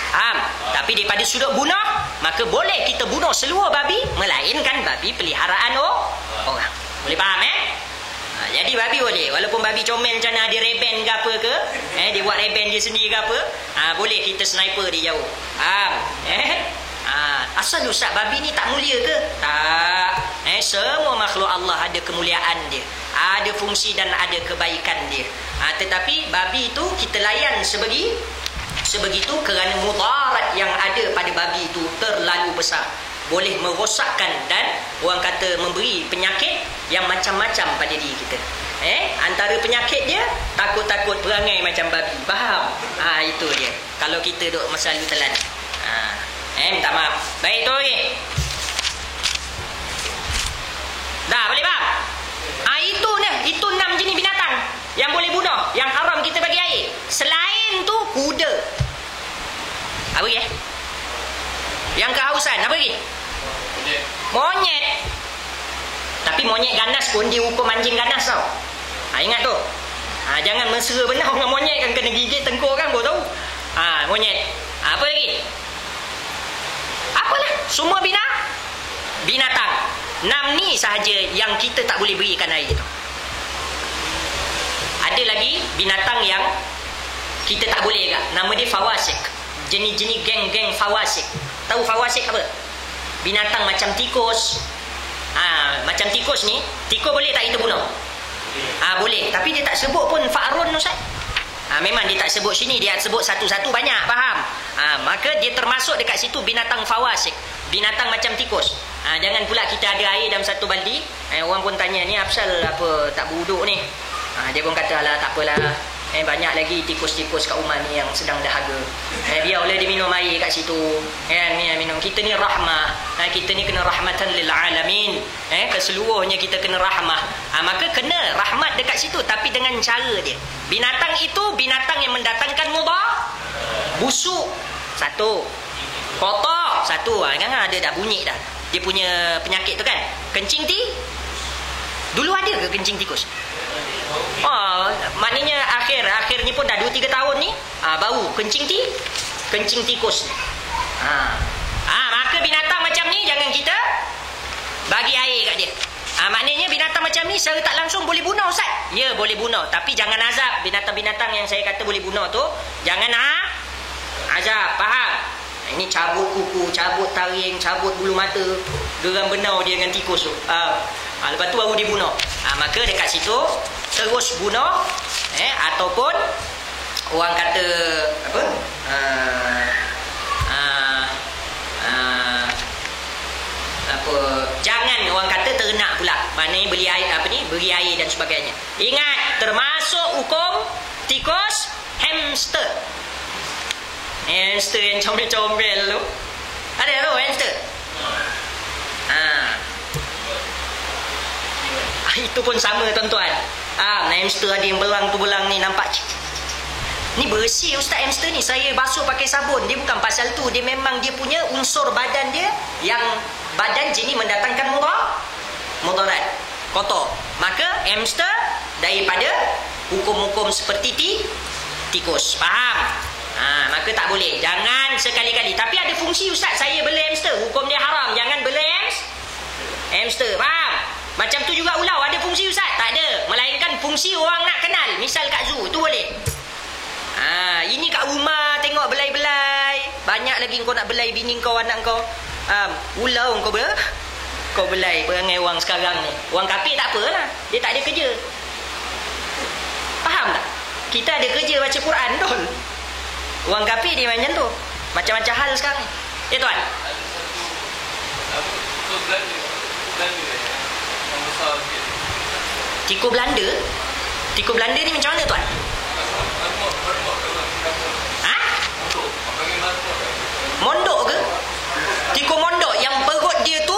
Faham? Tapi daripada sudut bunuh, maka boleh kita bunuh seluruh babi, melainkan babi peliharaan orang. Boleh faham jadi babi boleh, walaupun babi comel macam mana, dia reben ke apa ke, dia buat reben dia sendiri ke apa, boleh kita sniper dia jauh. Faham? Asal Ustaz, babi ni tak mulia ke? Tak. Semua makhluk Allah ada kemuliaan dia, ada fungsi dan ada kebaikan dia. Tetapi babi itu kita layan sebegitu kerana mudarat yang ada pada babi itu terlalu besar. Boleh merosakkan dan orang kata memberi penyakit yang macam-macam pada diri kita. Antara penyakit dia, takut-takut perangai macam babi. Faham? Itu dia. Kalau kita duk selalu telan. Minta maaf. Baik tu lagi. Dah boleh faham? Itu 6 jenis binatang yang boleh bunuh, yang haram kita bagi air. Selain tu kuda. Apa lagi? Yang kehausan apa lagi? Monyet. Tapi monyet ganas pun dihukum anjing ganas tau. Ingat tu. Jangan mesra benar dengan monyet, kan kena gigit tengkuk kan, baru tahu. Monyet. Apa lagi? Apalah, semua binatang. 6 ni sahaja yang kita tak boleh berikan air tu. Ada lagi binatang yang kita tak boleh juga. Nama dia fawasik. Jenis-jenis geng-geng fawasik. Tahu fawasik apa? Binatang macam tikus. Macam tikus ni, tikus boleh tak kita bunuh? Boleh. Tapi dia tak sebut pun fa'run, Ustaz. Memang dia tak sebut sini, dia sebut satu-satu banyak, faham? Maka maka dia termasuk dekat situ binatang fawasik, binatang macam tikus. Jangan pula kita ada air dalam satu baldi, orang pun tanya, ni apasal apa tak berwuduk ni. Dia pun kata, alah tak apalah, banyak lagi tikus-tikus kat rumah ni yang sedang dahaga, biar oleh dia minum air kat situ, minum. Kita ni rahmah, kita ni kena rahmatan lil alamin, keseluruhnya kita kena rahmah. Maka kena rahmat dekat situ, tapi dengan cara dia. Binatang itu binatang yang mendatangkan mudarat. Busuk satu, kotor satu, kan ada dah bunyi dah dia punya penyakit tu kan. Kencing dulu ada ke kencing tikus? Maknanya akhirnya pun dah 2-3 tahun ni baru kencing tikus. Maka binatang macam ni jangan kita bagi air kat dia. Maknanya binatang macam ni secara tak langsung boleh bunuh, Ustaz. Ya, boleh bunuh, tapi jangan azab. Binatang-binatang yang saya kata boleh bunuh tu jangan azab, faham? Ini cabut kuku, cabut taring, cabut bulu mata, geram benau dia dengan tikus tu. Lepas tu baru dia bunuh. Maka dekat situ terus bunuh, ataupun orang kata apa? Jangan orang kata ternak pula. Maknanya beli air, beri air dan sebagainya. Ingat, termasuk hukum tikus hamster. Hamster yang comel-comel tu. Ada tu hamster. Itu pun sama tuan-tuan. Hamster ada yang belang tu, belang ni nampak. Ni bersih Ustaz hamster ni. Saya basuh pakai sabun. Dia bukan pasal tu. Dia memang dia punya unsur badan dia yang badan jenis mendatangkan mudarat. Kotor. Maka hamster daripada hukum-hukum seperti tikus. Faham? Maka tak boleh. Jangan sekali-kali. Tapi ada fungsi Ustaz, saya bela hamster, hukum dia haram. Jangan bela hamster. Faham? Macam tu juga ulau, ada fungsi Ustaz? Tak ada. Melainkan fungsi orang nak kenal. Misal kat zoo, tu boleh. Ini kat rumah tengok belai-belai. Banyak lagi kau nak belai bini kau, anak kau. Ulau kau belai perangai orang sekarang ni. Orang kafir tak apalah, dia tak ada kerja. Faham tak? Kita ada kerja baca Quran tol. Orang kafir dia macam tu. Macam-macam hal sekarang ni. Ya tuan. Tikus Belanda? Tikus Belanda ni macam mana tuan? Mondok ke? Tikus mondok yang perut dia tu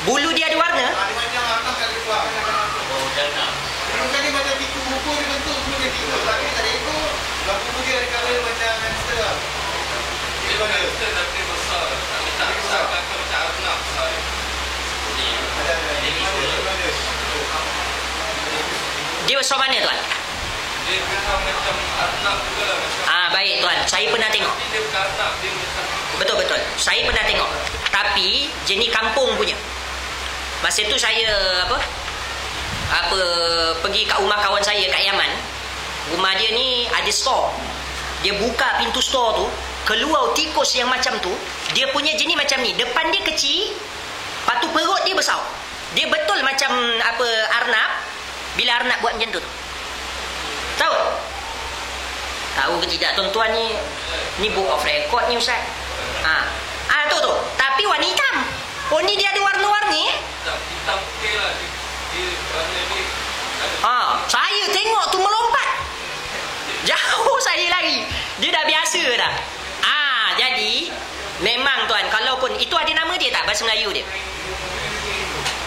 bulu dia ada warna? Dia besar mana tuan? Dia macam arnab juga lah. Baik tuan, saya pernah tengok. Dia bukan arnab, dia macam Betul. Saya pernah tengok. Tapi jenis kampung punya. Masa tu saya pergi kat rumah kawan saya kat Yaman. Rumah dia ni ada store. Dia buka pintu store tu, keluar tikus yang macam tu. Dia punya jenis macam ni. Depan dia kecil, lepas tu perut dia besar. Dia betul macam arnab. Bila arnab buat macam tu. Tahu? Tahu ke tidak tuan-tuan ni? Ni book of record ni Ustaz. Tu. Tapi warna hitam. Oh ni dia ada warna-warni. hitam putih lah. Dia warna ni saya tengok tu melompat. Jauh saya lari. Dia dah biasa dah. Jadi memang tuan, kalaupun itu ada nama dia tak bahasa Melayu dia?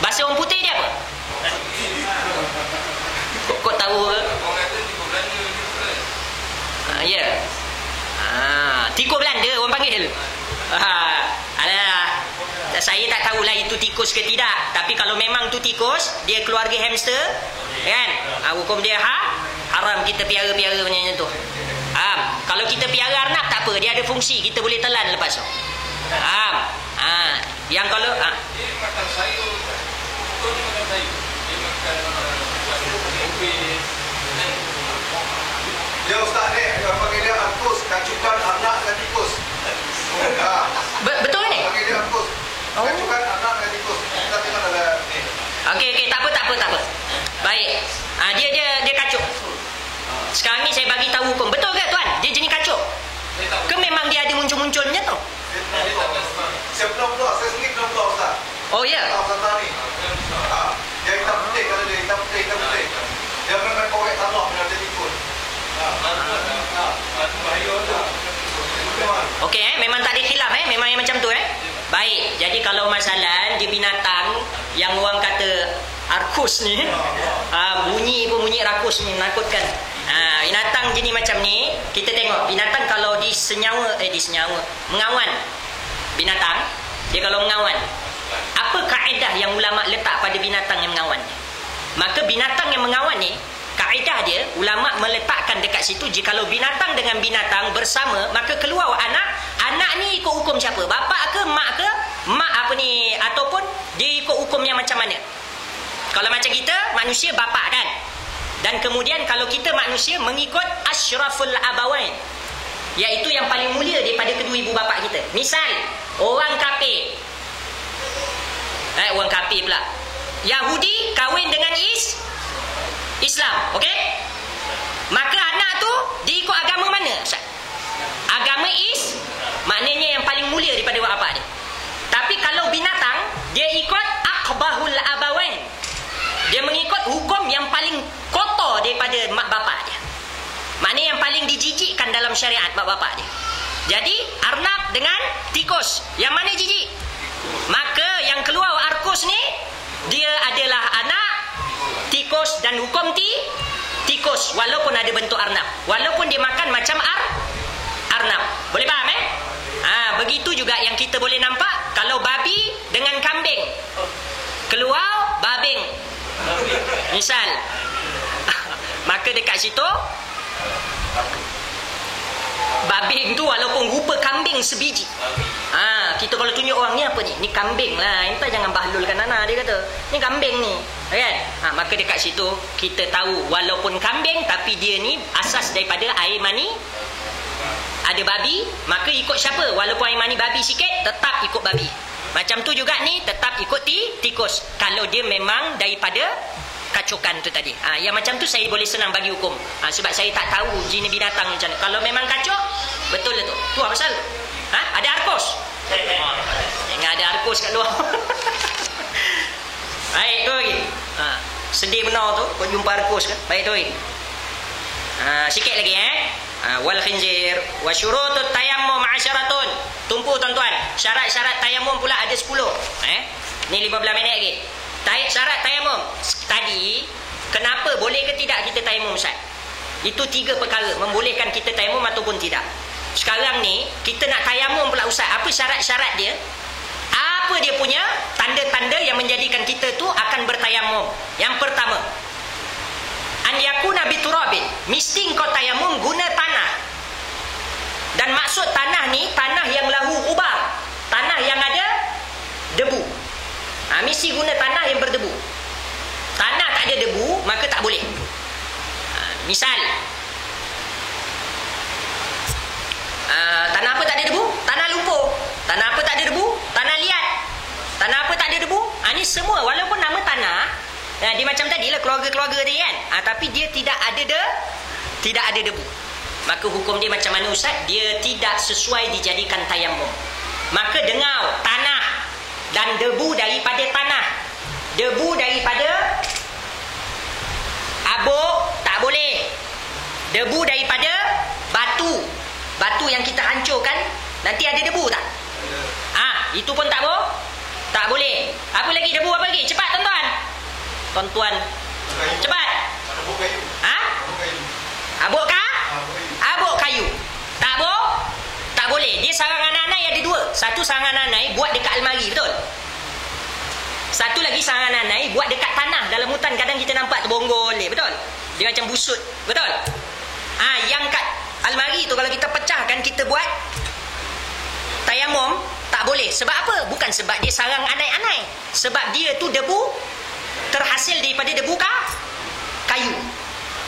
Bahasa orang putih dia apa? Kau tahu ke? orang kata tikus Belanda ni. Ya. Tikus Belanda orang panggil. Alah. Saya tak tahulah itu tikus ke tidak. Tapi kalau memang tu tikus, dia keluarga hamster, kan? Hukum dia haram kita piara-piara macam tu. Kalau kita piara arnab tak apa, dia ada fungsi, kita boleh telan lepas tu. Yang kalau Dia makan sayur. Betul dia makan sayur. Dia makan ubis. Dia ustaz ni, dia panggil dia angkus, kacukan anak dan tikus. betul ni? Panggil dia angkus. Kacukan anak dan tikus. Kita tengok ada ni. Okey, tak apa. Tak apa. Baik. Dia kacuk. Sekarang ni saya bagi tahu hukum. Betul ke tuan? Dia jenis kacuk. Ke memang dia ada muncul-munculnya tu? Saya belum keluar, saya sendiri belum keluar Ustaz. Oh ya. Ustaz ni. Dia hitam putih, kalau dia hitam putih. Dia memang korek tanah bila dia ikut. Bahaya tu. Okey memang tak ada khilaf memang yang macam tu Baik. Jadi kalau masalah dia binatang yang orang kata arkus ni, bunyi rakus ni menakutkan. Binatang jenis macam ni, kita tengok binatang kalau mengawan. Binatang dia kalau mengawan, apa kaedah yang ulama letak pada binatang yang mengawan? Maka binatang yang mengawan ni, kaedah dia ulama meletakkan dekat situ, jikalau binatang dengan binatang bersama, maka keluar anak ni ikut hukum siapa? Bapa ke mak ataupun dia ikut hukum yang macam mana? Kalau macam kita manusia bapa kan, dan kemudian kalau kita manusia mengikut asyraful abawain, iaitu yang paling mulia daripada kedua ibu bapa kita. Misal orang kafir, orang kafir pula, Yahudi kahwin dengan Islam, okey? Maka anak tu dia ikut agama mana? Agama maknanya yang paling mulia daripada bapa dia. Tapi kalau binatang, dia ikut aqbahul abawain. Dia mengikut hukum yang paling kotor daripada mak bapak dia. Maknanya yang paling dijijikkan dalam syariat mak bapak dia. Jadi arnab dengan tikus, yang mana jijik? Maka yang keluar arkus ni, dia adalah anak tikus dan hukum tikus, walaupun ada bentuk arnab, walaupun dia makan macam arnab. Boleh faham begitu juga yang kita boleh nampak kalau babi dengan kambing, keluar babing misal. Maka dekat situ babing tu walaupun rupa kambing sebiji, kita kalau tunjuk orang ni apa ni kambing lah, entah jangan bahlulkan anak, dia kata ni kambing ni kan. Maka dekat situ kita tahu walaupun kambing tapi dia ni asas daripada air mani ada babi, maka ikut siapa? Walaupun air mani babi sikit, tetap ikut babi. Macam tu juga ni tetap ikut tikus, kalau dia memang daripada kacukan tu tadi. Yang macam tu saya boleh senang bagi hukum, sebab saya tak tahu jenis binatang macam mana. Kalau memang kacuk, betul lah tu. Tu apa pasal? Ada arkus? Jangan ada arkus kat luar. Baik tu lagi. Sedih benar tu kau jumpa arkus kan. Baik tu lagi. Sikit lagi wal khinzir wa syurutut tayammum 'asharatun. Tumpu tuan-tuan. Syarat-syarat tayammum pula ada 10. Ni 15 minit lagi. Syarat tayamum tadi, kenapa boleh ke tidak kita tayamum Ustaz? Itu 3 perkara membolehkan kita tayamum ataupun tidak. Sekarang ni kita nak tayamum pula Ustaz. Apa syarat-syarat dia? Apa dia punya tanda-tanda yang menjadikan kita tu akan bertayamum? Yang pertama, an yakuna biturabin, mesti kau tayamum guna tanah. Dan maksud tanah ni tanah yang lahu ubar, tanah yang ada debu. Mesti guna tanah yang berdebu. Tanah tak ada debu, maka tak boleh. Misal tanah apa tak ada debu? Tanah lumpur. Tanah apa tak ada debu? Tanah liat. Tanah apa tak ada debu? Ni semua walaupun nama tanah, dia macam tadilah keluarga-keluarga dia kan, tapi dia tidak ada debu. Maka hukum dia macam mana Ustaz? Dia tidak sesuai dijadikan tayamum. Maka dengar, tanah dan debu daripada tanah, debu daripada abuk tak boleh, debu daripada batu yang kita hancurkan nanti ada debu tak? Itu pun tak boleh. Apa lagi debu? Apa lagi? Cepat tuan-tuan, cepat. Abuk kayu tak boleh. Dia sarang anak-anak ada 2. Satu sarang anak-anak buat dekat almari, betul? Satu lagi sarang anak-anak buat dekat tanah dalam hutan. Kadang kita nampak terbonggol, betul? Dia macam busut, betul? Yang kat almari tu kalau kita pecahkan, kita buat tayamum, tak boleh. Sebab apa? Bukan sebab dia sarang anai-anai, sebab dia tu debu terhasil daripada debu kayu.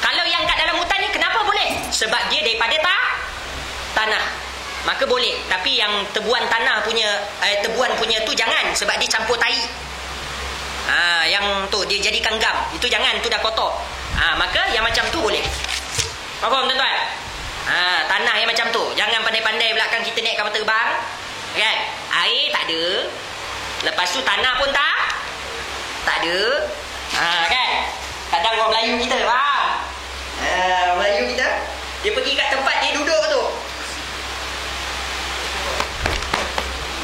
Kalau yang kat dalam hutan ni kenapa boleh? Sebab dia daripada tanah, maka boleh. Tapi yang tebuan tanah punya tebuan punya tu jangan, sebab dia campur tai. Yang tu dia jadikan gam. Itu jangan, tu dah kotor. Maka yang macam tu boleh. Faham tuan-tuan? Tanah yang macam tu. Jangan pandai-pandai belakang kita naik kapal terbang. Kan? Air tak ada. Lepas tu tanah pun tak ada. Kan? Kadang orang Melayu kita, faham? Melayu kita, dia pergi kat tempat dia duduk tu.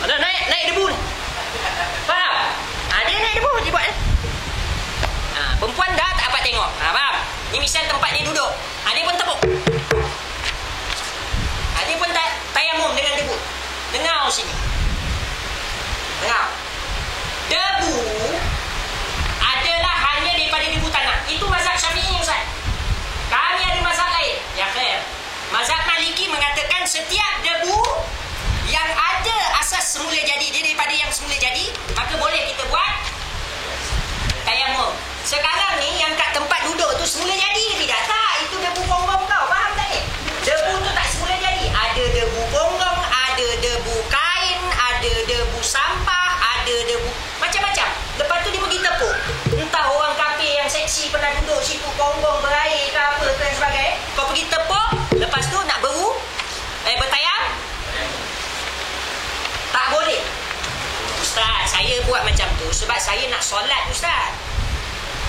Ada naik debu ni. Faham? Dia naik debu, dia buat ni. Perempuan dah tak dapat tengok. Faham? Ni misal tempat dia duduk. Dia pun tepuk. Dia pun tayamum dengan debu. Dengar sini. Dengar. Debu adalah hanya daripada debu tanah. Itu mazhab Syafi'i, Ustaz. Kami ada mazhab lain. Ya khair. Mazhab Maliki mengatakan setiap debu yang ada asas semula jadi, dia daripada yang semula jadi, maka boleh kita buat tayamum. Sekarang ni yang kat tempat duduk tu semula jadi ke tidak? Tak, itu debu bonggong kau. Faham tak ni? Debu tu tak semula jadi. Ada debu bonggong, ada debu kain, ada debu sampah, ada debu macam-macam. Lepas tu dia pergi tepuk. Entah orang kafir yang seksi pernah duduk situ bonggong berair ke apa dan sebagainya. Kau pergi tepuk, lepas tu nak bertayam, tak boleh. Ustaz, saya buat macam tu sebab saya nak solat, Ustaz.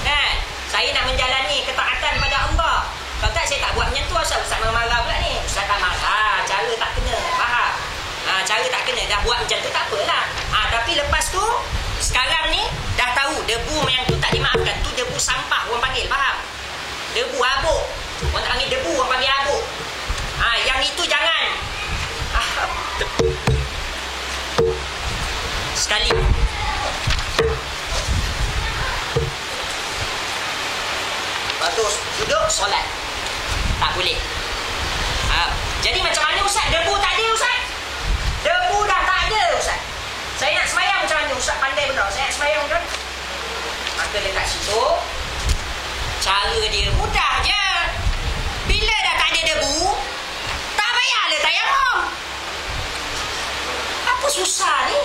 Kan? Saya nak menjalani ketaatan pada Allah. Kalau tak, saya tak buat macam tu. Ustaz marah pula ni. Ustaz tak marah. Cara tak kena. Faham? Cara tak kena. Dah buat macam tu tak apalah. Tapi lepas tu, sekarang ni dah tahu debu yang tu tak dimaafkan. Tu debu sampah orang panggil. Faham? Debu habuk. Orang tak panggil debu, orang panggil habuk. Yang itu jangan. Sekali. Lepas duduk solat. Tak boleh. Jadi macam mana, Ustaz? Debu tak ada, Ustaz? Debu dah tak ada, Ustaz. Saya nak semayang macam mana? Ustaz pandai benar. Saya nak semayang macam mana? Maka dekat situ, cara dia mudah je. Bila dah tak ada debu, tak payahlah tayamum. Apa susah ni?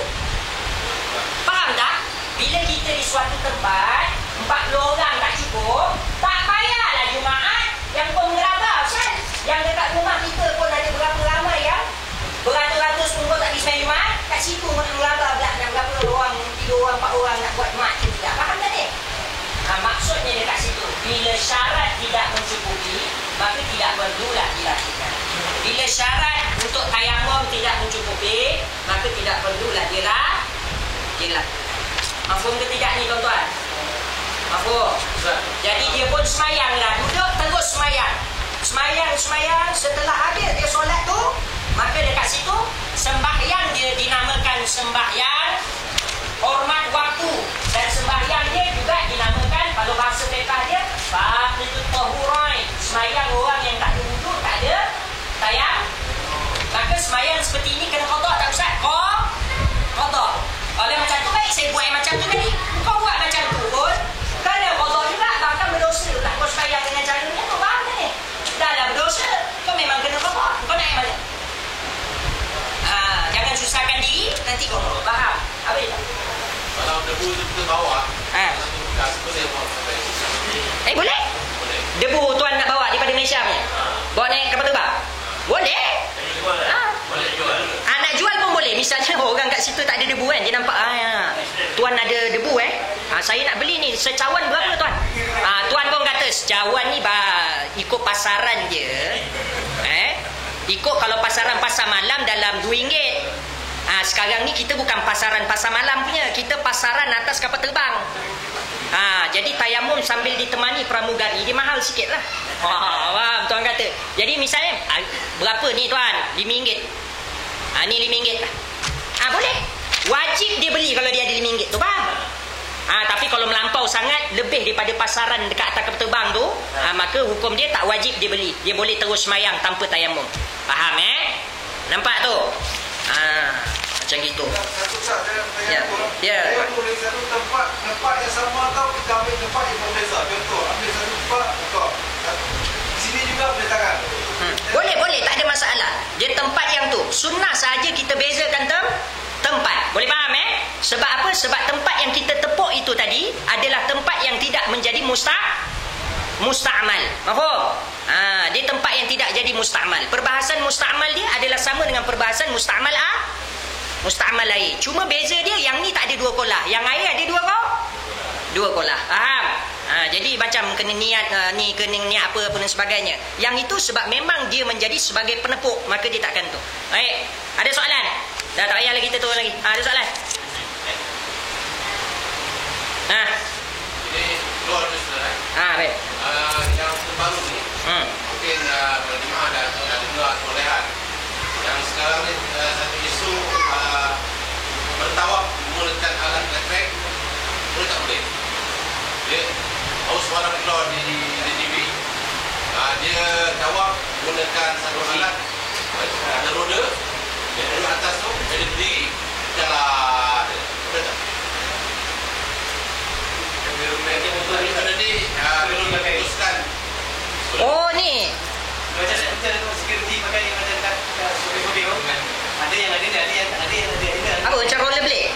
Faham tak? Bila kita di suatu tempat 40 orang tak cukup, tak payahlah Jumaat yang pun mengerabah, Ustaz. Yang dekat rumah kita pun ada berapa ramai yang beratus-ratus pun tak pergi sembahyang Jumaat. Kat situ pun nak mengerabah pula. Dan berapa orang, 3 orang, 4 orang nak buat Jumaat tu tidak. Faham tak ni? Maksudnya dekat situ, bila syarat tidak mencukupi, maka tidak perlulah dilakukan. Bila syarat untuk tayamum tidak mencukupi, maka tidak perlulah dilakukan. Mafhum ke tidak ni, tuan-tuan? Mafhum? Jadi dia pun semayanglah. Duduk terus semayang. Semayang. Setelah habis dia solat tu, maka dekat situ sembahyang dia dinamakan sembahyang hormat waktu. Dan sembahyang dia juga dinamakan, kalau bahasa fiqh dia, faqidut tahurain. Semayang orang yang tak ada wuduk, tak ada tayam. Maka semayang seperti ini kena qada tak, Ustaz? Qada. Oleh macam tu baik saya buat macam tu tadi. Kau buat macam tu pun kena qada juga, bahkan berdosa. Tak kau semayang dengan cara ni tu, faham tak ni? Dah lah berdosa, kau memang kena qada. Kau nak yang mana? Jangan susahkan diri, nanti kau faham. Apa dia? Kalau debu tu kita bawa, boleh bawa sampai. Boleh? Debu tuan nak bawa daripada Malaysia punya? Bawa naik kapal terbang? Boleh? Boleh jual. Nak jual pun boleh. Misalnya orang kat situ tak ada debu kan, dia nampak tuan ada debu saya nak beli ni, secawan berapa tuan? Tuan pun kata secawan ni ikut pasaran je. Ikut kalau pasaran pasar malam dalam RM2. Sekarang ni kita bukan pasaran pasar malam punya, kita pasaran atas kapal terbang. Jadi tayamum sambil ditemani pramugari, dia mahal sikit lah. Faham tuan kata. Jadi misalnya berapa ni tuan? RM5. Ni RM5. Boleh. Wajib dia beli kalau dia ada RM5 tu, faham? Tapi kalau melampau sangat, lebih daripada pasaran dekat atas kapal terbang tu, maka hukum dia tak wajib dia beli. Dia boleh terus semayang tanpa tayamum. Faham Nampak tu? Macam gitu. Saya boleh satu tempat yang sama atau kita ambil tempat yang berbeza. Contoh, ambil satu tempat kau. Sini juga boleh tangan. Boleh, tak ada masalah. Dia tempat yang tu. Sunnah saja kita bezakan tempat. Boleh faham Sebab apa? Sebab tempat yang kita tepuk itu tadi adalah tempat yang tidak menjadi musta'mal. Faham? Dia tempat yang tidak jadi musta'mal. Perbahasan musta'mal dia adalah sama dengan perbahasan musta'mal lain. Cuma beza dia, yang ni tak ada dua kolah, yang air ada dua kolah. Faham? Jadi macam kena niat kena niat apa dan sebagainya. Yang itu sebab memang dia menjadi sebagai penepuk, maka dia takkan tu. Baik, ada soalan? Dah tak payah lagi kita turun lagi. Ada soalan? Ini keluar tu saudara. Baik. Yang terbaru ni, mungkin penerimaan dan dengar perolehan. Yang sekarang ni satu isu bertawaf menggunakan alat elektrik, boleh tak boleh? Dia baru suara keluar di TV. Dia tawaf menggunakan satu alat, ada roda, dia duduk atas tu, dia berdiri, jalan. Boleh tak? Tadi belum diputuskan. Oh ni. Macam security pakai macam kat sopir-sopir tu. Ada yang ada ni, ada yang ada. Apa macam rollerblade?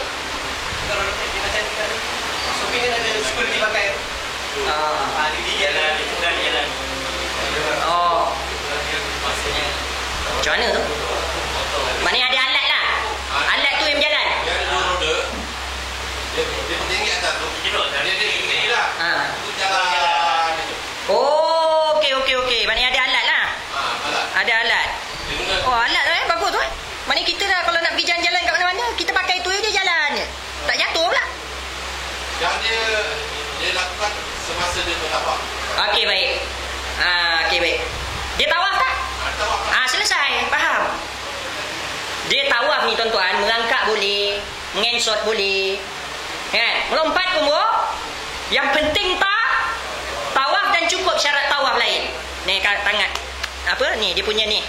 Kalau macam sopir kan ada security pakai. Di jalan. Oh. Maksudnya Macam mana tu? Maknanya ada alat lah. Alat tu yang berjalan. Dia ada dua roda. Dia tinggi atas tu. Dia tinggi lah. Itu jalan. Oh, okey. Maknanya ada alat lah. Alat. Ada alat. Dia guna Oh, alat tu bagus tu. Maknanya kita dah kalau nak pergi jalan-jalan kat mana-mana, kita pakai tu je jalan je. Tak jatuh pula. yang dia lakukan semasa dia bertawaf. Okey, baik. Okey, baik. Dia tawaf tak? Tawaf. Selesai. Faham? Dia tawaf ni tuan-tuan, melangkah boleh, mengensot boleh. Kan? Melompat pun boleh. Yang penting tawaf dan cukup syarat tawaf lain. Ni tangan. Apa? Ni dia punya ni.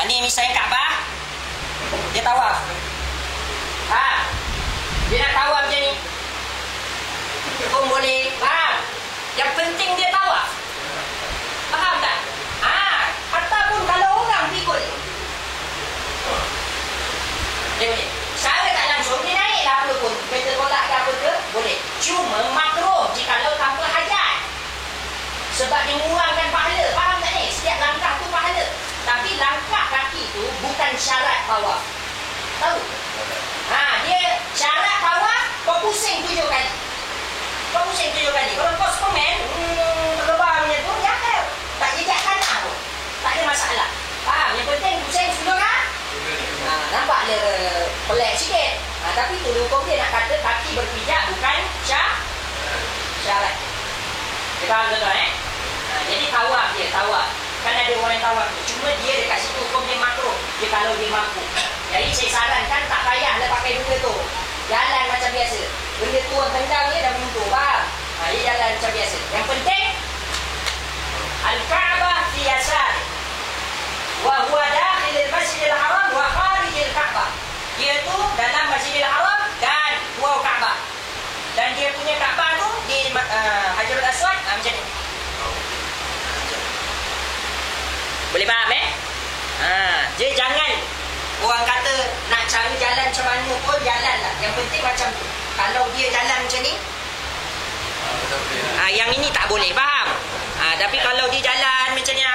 Ni misalnya Kaabah. Dia tawaf. Dia nak tawaf macam ni. Pun boleh. Faham? Yang penting dia tawaf. Faham tak? Ataupun kalau orang pikul. Dia boleh. Cara tak langsung dia naik lah apa pun. Kereta tolak ke apa ke, boleh. Cuma makruh jikalau tanpa hajat. Sebab dia mengurangkan pahala. Faham tak ni? Setiap langkah tu pahala. Tapi langkah kaki tu bukan syarat tawaf. Tahu? Dia syarat tawaf, kau pusing 7 kali. Kalau kau Superman, terbangnya tu, jangan. Tak jejak tanah pun. Tak ada masalah. Faham? Yang penting pusing 10 kan? Nampak dia pelik sikit. Tapi tu hukum dia nak kata kaki berpijak bukan syarat. Dia faham tuan-tuan jadi tawaf dia, tawaf. Kan ada orang yang tawaf tu. Cuma dia dekat situ hukum dia makruh. Dia kalau dia mampu. Jadi saya sarankan tak payahlah pakai benda tu. Jalan macam biasa. Benda tu orang tendang dia dah menuntuk. Faham? Dia jalan macam biasa. Yang penting Al-Kaabah fi yasar. Wa huwa dakhilil Masjidil Haram wa kharijil Kaabah. Dia tu dalam Masjidil Haram dan luar Kaabah. Dan dia punya Kaabah tu di Hajarul Aswad macam ni. Boleh faham Dia jangan orang kata nak cari jalan macam mana pun jalan lah. Yang penting macam tu. Kalau dia jalan macam ni, yang ini tak boleh. Faham? Tapi kalau dia jalan macam ni,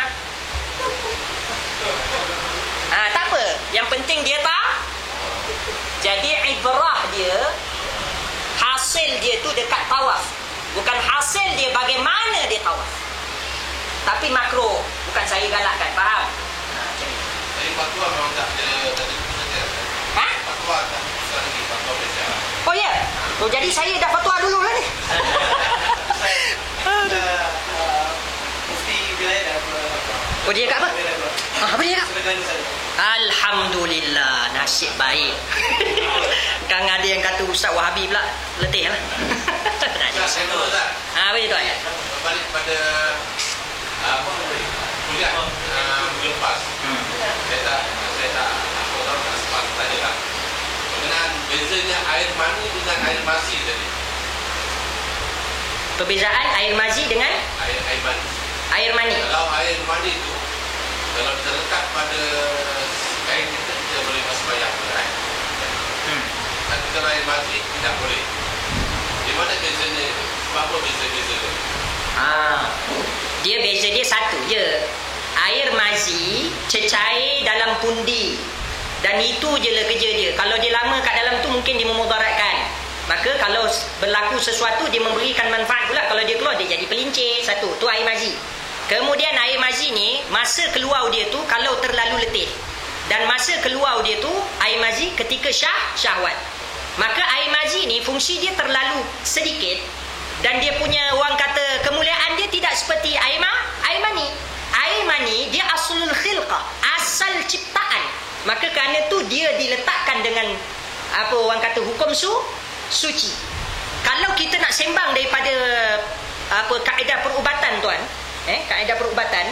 tak apa. Yang penting dia tak. Jadi ibrah dia, hasil dia tu dekat tawaf. Bukan hasil dia bagaimana dia tawaf. Tapi makro, bukan saya galakkan. Faham? Jadi fatwa memang tak ada fatwa tak lagi fatwa Malaysia. Oh ya? Jadi saya dah fatwa dulu lah ni. Mufti wilayah dah. Oh dia kat apa? Apa dia kat? Alhamdulillah, nasib baik. Kan ada yang kata Ustaz Wahabi pula letih lah. Saya tahu tak? Apa dia tu? Balik pada kuliah minggu lepas. Saya tak sempat tanya lah. Mengenai bezanya air mani dengan air mazi tadi. Perbezaan air mazi dengan Air mani. air mani. Kalau air mani itu kalau terlekat pada kain kita boleh masuk bayang. Antara air mazi tidak boleh. Di mana bezanya? Sebab apa beza-beza? Dia beza dia satu je. Air mazi cecair dalam pundi, dan itu je lah kerja dia. Kalau dia lama kat dalam tu mungkin dia memudaratkan. Maka kalau berlaku sesuatu, dia memberikan manfaat pula. Kalau dia keluar, dia jadi pelincir. Satu, tu air mazi. Kemudian air mazi ni, masa keluar dia tu kalau terlalu letih, dan masa keluar dia tu air mazi ketika syahwat. Maka air mazi ni fungsi dia terlalu sedikit, dan dia punya, orang kata, kemuliaan dia tidak seperti air mani. Air mani dia aslul khilqah, asal ciptaan. Maka kerana tu dia diletakkan dengan apa orang kata hukum suci. Kalau kita nak sembang daripada apa kaedah perubatan tuan, kaedah perubatan,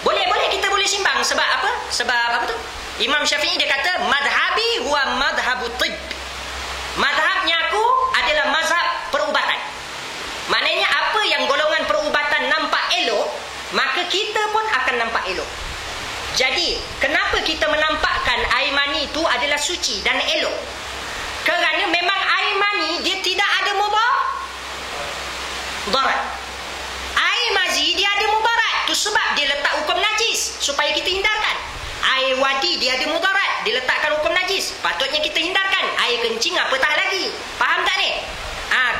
boleh kita boleh sembang. Sebab apa? Sebab apa tu? Imam Syafi'i dia kata madhabi huwa madhabut tibb. Madhabnya aku adalah mazhab perubatan. Maknanya apa yang golongan perubatan nampak elok, maka kita pun akan nampak elok. Jadi, kenapa kita menampakkan air mani itu adalah suci dan elok? Kerana memang air mani dia tidak ada mudarat. Air mazi dia ada mudarat. Itu sebab dia letak hukum najis supaya kita hindarkan. Air wadi dia ada mudarat, dia letakkan hukum najis, patutnya kita hindarkan. Air kencing apatah lagi. Faham tak ni?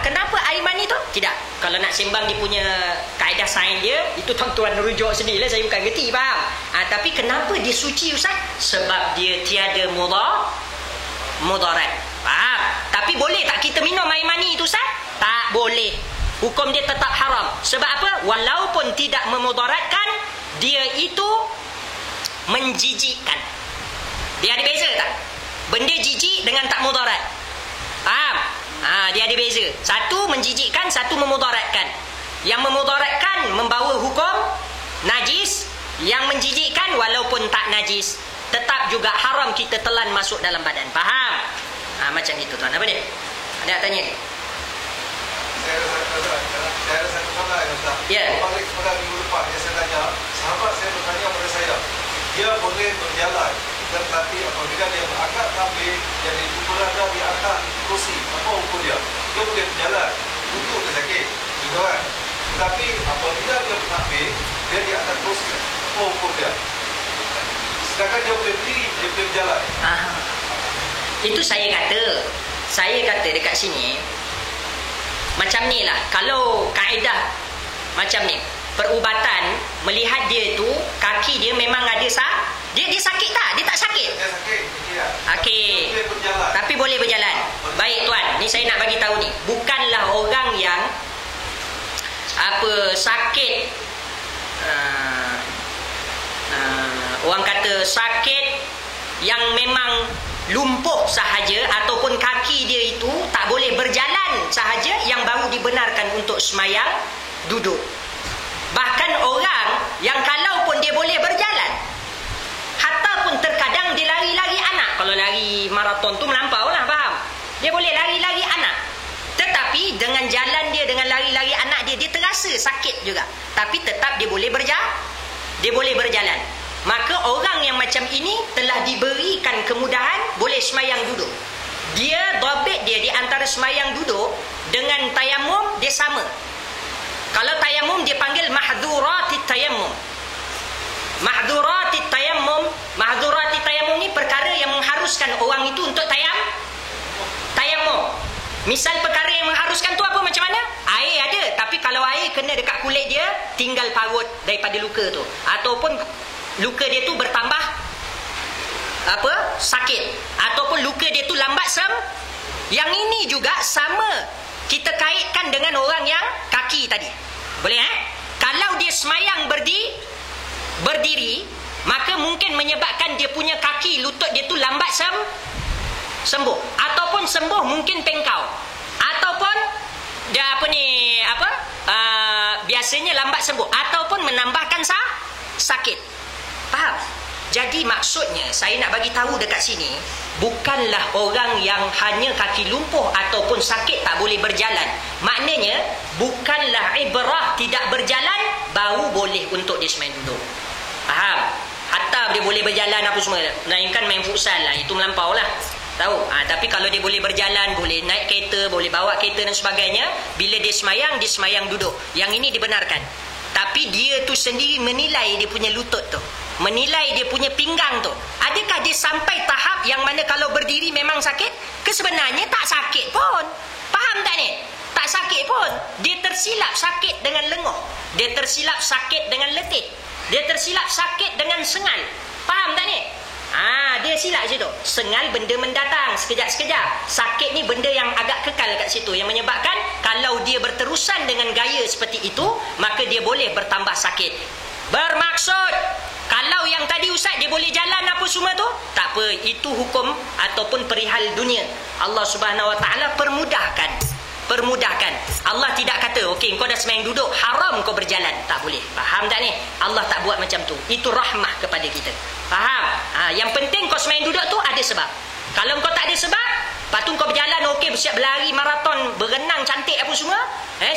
Kenapa air mani tu? Tidak. Kalau nak sembang dia punya kaedah sains dia, itu tuan-tuan rujuk sendirilah, saya bukan gerti, faham? Tapi kenapa dia suci Ustaz? Sebab dia tiada mudarat. Faham? Tapi boleh tak kita minum air mani itu Ustaz? Tak boleh. Hukum dia tetap haram. Sebab apa? Walaupun tidak memudaratkan, dia itu menjijikkan. Dia ada beza tak? Benda jijik dengan tak mudarat. Faham? Dia ada beza. Satu menjijikkan, satu memudaratkan. Yang memudaratkan membawa hukum najis, yang menjijikkan walaupun tak najis, tetap juga haram kita telan masuk dalam badan. Faham? Macam itu tuan. Apa dia? Ada nak tanya? Saya ada satu soalan yang Ustaz. Ya. Balik kepada minggu lepas yang saya tanya, sahabat saya bertanya kepada saya, dia boleh berjalan, tetapi apabila dia berakad takbir, jadi berada di atas kursi, apa hukum dia? Dia boleh berjalan, duduk dia sakit, gitu kan? Tetapi apabila dia bertakbir, dia di atas kursi, apa hukum dia? Sedangkan dia boleh berdiri, dia boleh berjalan. Itu saya kata dekat sini, macam ni lah. Kalau kaedah macam ni, perubatan, melihat dia tu kaki dia memang ada dia sakit tak? Dia tak sakit. Dia sakit, Okey. boleh berjalan. Tapi boleh berjalan. Baik tuan, ni saya nak bagi tahu ni, bukanlah orang yang sakit, orang kata sakit yang memang lumpuh sahaja, ataupun kaki dia itu tak boleh berjalan sahaja, yang baru dibenarkan untuk semayang duduk. Bahkan orang yang kalaupun dia boleh berjalan, hatta pun terkadang dia lari-lari anak. Kalau lari maraton tu melampau lah, faham? Dia boleh lari-lari anak, tetapi dengan jalan dia, dengan lari-lari anak dia, dia terasa sakit juga, tapi tetap dia boleh berjalan. Maka orang yang macam ini telah diberikan kemudahan boleh semayang duduk. Dia dhabit dia di antara semayang duduk dengan tayamum dia sama. Kalau tayamum dia panggil mahdhuratit tayammum. Mahdhuratit tayammum ni perkara yang mengharuskan orang itu untuk tayamum. Misal perkara yang mengharuskan tu apa, macam mana? Air ada, tapi kalau air kena dekat kulit dia, tinggal parut daripada luka tu, ataupun luka dia tu bertambah sakit, ataupun luka dia tu lambat Yang ini juga sama kita kaitkan dengan orang yang kaki tadi. Boleh Kalau dia semayang berdiri, maka mungkin menyebabkan dia punya kaki, lutut dia tu lambat sembuh, ataupun sembuh mungkin pengkau, ataupun dia biasanya lambat sembuh, ataupun menambahkan sakit. Faham? Jadi maksudnya saya nak bagi tahu dekat sini, bukanlah orang yang hanya kaki lumpuh ataupun sakit tak boleh berjalan. Maknanya bukanlah ibrah tidak berjalan baru boleh untuk dia semain duduk. Faham? Hatta dia boleh berjalan apa semua, melainkan main futsal lah, itu melampau lah. Tahu? Tapi kalau dia boleh berjalan, boleh naik kereta, boleh bawa kereta dan sebagainya, bila dia semayang duduk. Yang ini dibenarkan. Tapi dia tu sendiri menilai dia punya lutut tu, menilai dia punya pinggang tu. Adakah dia sampai tahap yang mana kalau berdiri memang sakit? Sebenarnya tak sakit pun. Faham tak ni? Tak sakit pun. Dia tersilap sakit dengan lenguh. Dia tersilap sakit dengan letih. Dia tersilap sakit dengan sengal. Faham tak ni? Dia silap situ. Sengal benda mendatang sekejap-sekejap. Sakit ni benda yang agak kekal kat situ, yang menyebabkan kalau dia berterusan dengan gaya seperti itu, maka dia boleh bertambah sakit. Bermaksud kalau yang tadi ustaz dia boleh jalan apa semua tu, tak apa, itu hukum ataupun perihal dunia. Allah Subhanahu Wa Taala permudahkan. Allah tidak kata okey kau dah sembahyang duduk haram kau berjalan, tak boleh. Faham tak ni? Allah tak buat macam tu. Itu rahmah kepada kita. Faham? Yang penting kau sembahyang duduk tu ada sebab. Kalau kau tak ada sebab, lepas tu kau berjalan okey, siap berlari maraton, berenang cantik apa semua,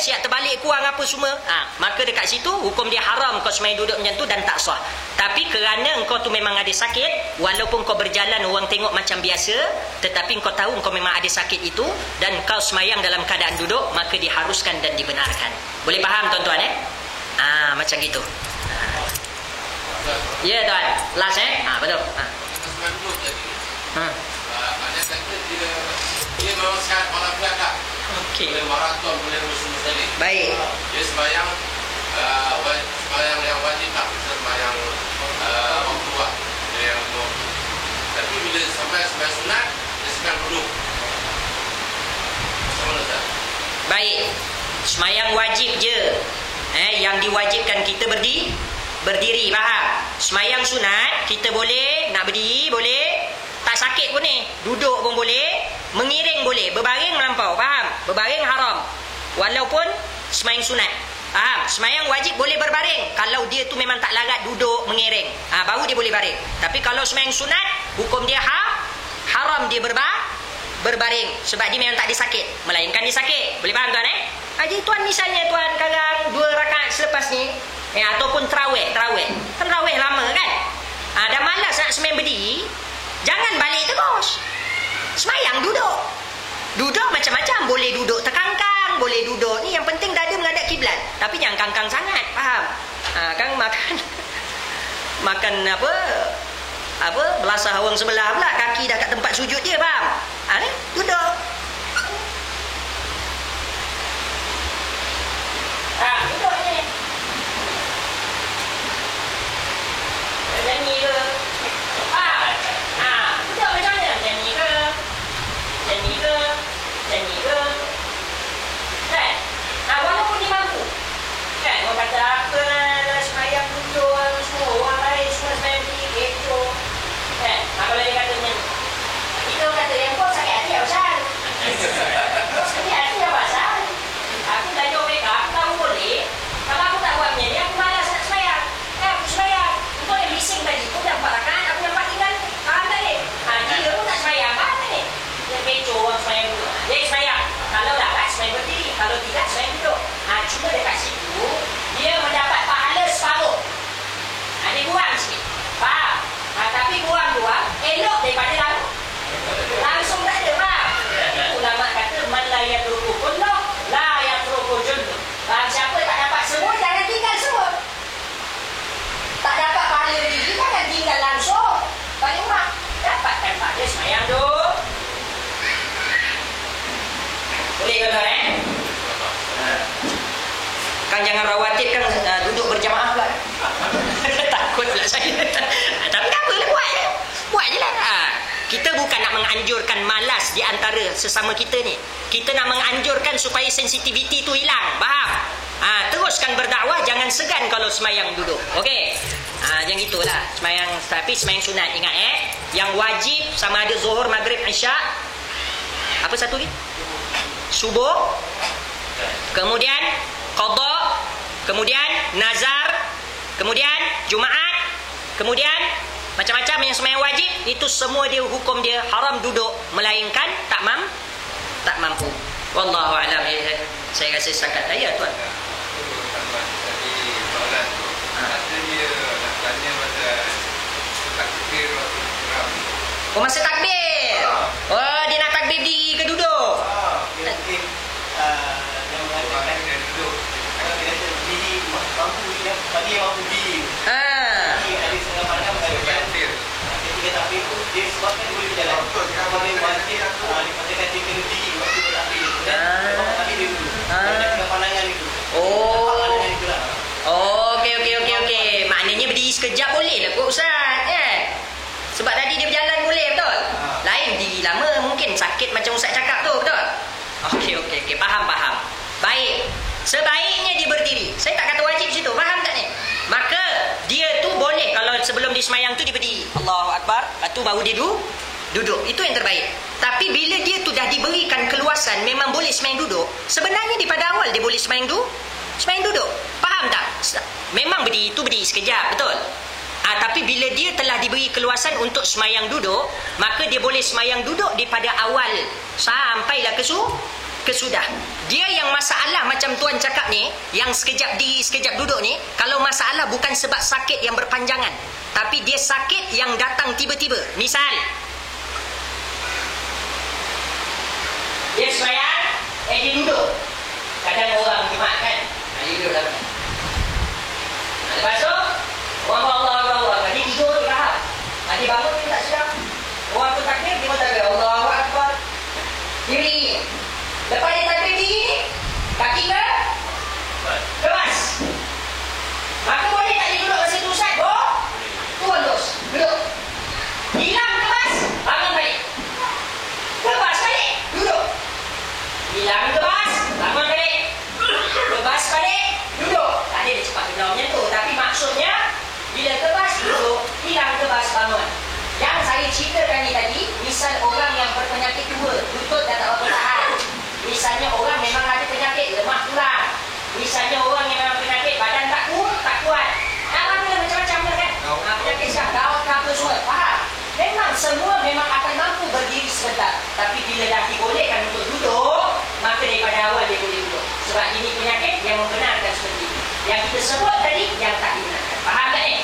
siap terbalik kurang apa semua, maka dekat situ hukum dia haram kau sembahyang duduk macam tu dan tak sah. Tapi kerana engkau tu memang ada sakit, walaupun kau berjalan orang tengok macam biasa, tetapi kau tahu kau memang ada sakit itu dan kau sembahyang dalam keadaan duduk, maka diharuskan dan dibenarkan. Boleh faham tuan-tuan macam gitu. Ya tuan, last betul. Sebelum duduk tadi. Ada kata dia memang sihat malam belakang. Okey. Boleh maraton, boleh semua sekali. Baik. Dia sembahyang sembahyang yang wajib tak, sembahyang waktu buat. Dia yang waktu. Tapi bila sampai sembahyang sunat, dia sekarang duduk. Macam mana tak? Baik. Sembahyang wajib je. Yang diwajibkan kita berdiri, faham? Sembahyang sunat kita boleh nak berdiri, boleh. Tak sakit pun ni, duduk pun boleh, mengiring boleh, berbaring melampau, faham? Berbaring haram walaupun sembahyang sunat. Faham? Sembahyang wajib boleh berbaring kalau dia tu memang tak larat duduk mengiring, baru dia boleh baring. Tapi kalau sembahyang sunat, hukum dia haram dia berbaring sebab dia memang tak ada sakit, melainkan dia sakit. Boleh faham tuan Jadi tuan misalnya tuan kadang 2 rakaat selepas ni ataupun tarawih kan tarawih lama kan, dah malas nak sembahyang berdiri, jangan balik terus. Sembahyang duduk macam-macam, boleh duduk terkangkang, boleh duduk ni, yang penting dada menghadap kiblat, tapi jangan kangkang sangat, faham? Kan makan apa belasah orang sebelah pula, kaki dah kat tempat sujud dia, faham? Ni duduk. Duduk ni. Nyanyi ke? Duduk macam mana? Nyanyi ke? Kan? Walaupun dia mampu. Kan? Orang kata apa lah, sembahyang duduk semua, orang lain semua sembahyang berdiri, kecoh. Kan? Kalau dia kata macam ni, kita orang kata yang kau sakit hati apa? Kau sakit hati apa? Aku belajar mereka, aku tahu boleh. Kalau aku tak buat macam ni, aku malas nak sembahyang. Aku sembahyang. Kau yang bising tadi, kau dah 4 rakaat, aku yang 4 tinggal. Faham tak ni? Dia pun tak sembahyang. Faham tak ni? Dia kecoh orang sembahyang duduk. Dia sembahyang. Kalau larat, sembahyang berdiri. Kalau tidak, sembahyang duduk. Cuma dekat situ, dia mendapat pahala separuh. Dia kurang sikit. Faham? Tapi kurang-kurang, elok daripada langsung tak ada. Faham? Ulama kata, man la yatruku kullu, la yatruku jundu. Siapa tak dapat semua, jangan tinggal semua. Tak dapat pahala diri, jangan tinggal langsung. Bagi mak, dapatkan pahala sembahyang tu. Boleh tuan-tuan Kan jangan rawatib kan duduk berjamaah pula. Takut pula saya. Tapi tak apalah, buat je lah. Kita bukan nak menganjurkan malas di antara sesama kita ni. Kita nak menganjurkan supaya sensitiviti tu hilang. Faham? Teruskan berdakwah, jangan segan kalau sembahyang duduk. Okey. Macam itulah sembahyang, tapi sembahyang sunat ingat Yang wajib sama ada zuhur, maghrib, isyak. Apa satu lagi? Subuh. Kemudian qada, kemudian nazar, kemudian Jumaat, kemudian macam-macam yang sembahyang wajib, itu semua dia hukum dia haram duduk, melainkan tak mampu. Wallahu a'lam. Saya rasa setakat ayat tuan. Tadi soalan tu, ada dia nak tanya pada takbir waktu ihram. Masa takbir. Oh, dia nak takbir berdiri ke duduk? Dia mungkin yang mengatakan dia duduk. Kalau dia kata berdiri, mampu dia bagi yang mampu berdiri. Jadi ada setengah pandangan mengatakan ketika takbir tu dia sebabkan dia boleh berjalan. Kalau dia wajib dia katakan dia kena berdiri waktu bertakbir. Dan sebab takbir dia duduk. Ada setengah pandangan itu. Pandangan itu lah. Okey. Maknanya berdiri sekejap boleh lah kot Ustaz, kan? Sebab tadi dia berjalan boleh, betul? Lain berdiri lama mungkin sakit macam Ustaz cakap tu, betul? Okey. Faham. Baik. Sebaiknya dia berdiri. Saya tak kata wajib situ. Faham tak ni? Maka dia tu boleh kalau sebelum dia semayang tu dia berdiri. Allahu Akbar. Lepas tu baru dia duduk. Itu yang terbaik. Tapi bila dia tu dah diberikan keluasan memang boleh semayang duduk, sebenarnya daripada awal dia boleh semayang duduk. Faham tak? Memang berdiri tu berdiri sekejap, betul? Tapi bila dia telah diberi keluasan untuk semayang duduk, maka dia boleh semayang duduk daripada awal sampailah kesudah. Dia yang masalah macam tuan cakap ni, yang sekejap diri sekejap duduk ni, kalau masalah bukan sebab sakit yang berpanjangan, tapi dia sakit yang datang tiba-tiba. Misal dia semayang, dia duduk. Kadang orang Jumaat kan, dia duduk lah. Lepas tu Allah. Dia tidur dia faham. Dia bangun dia tak sedap. Orang tu takbir, dia pun takbir. Allahu Akbar. Diri. Lepas dia takbir diri ni, kaki ke? Kemas. Maka boleh tak dia duduk kat situ Ustaz? Tundus. Duduk. Hilang kemas, bangun balik. Kemas balik, duduk. Hilang kemas, bangun balik. Kemas balik, duduk. Tak ada dia cepat kena macam tu. Tapi maksudnya, bila kebas duduk, hilang kebas bangun. Yang saya ceritakan ni tadi, misal orang yang berpenyakit tua, lutut dah tak berapa tahan. Misalnya orang memang ada penyakit lemah tulang. Misalnya orang yang memang penyakit badan tak kuat. Macam-macam kan? Penyakit siap, gaut ke apa semua. Faham? Memang semua memang akan mampu berdiri sebentar. Tapi bila dah dibolehkan untuk duduk, maka daripada awal dia boleh duduk. Sebab ini penyakit yang membenarkan seperti itu. Yang kita sebut tadi, yang tak dibenarkan. Faham tak ni?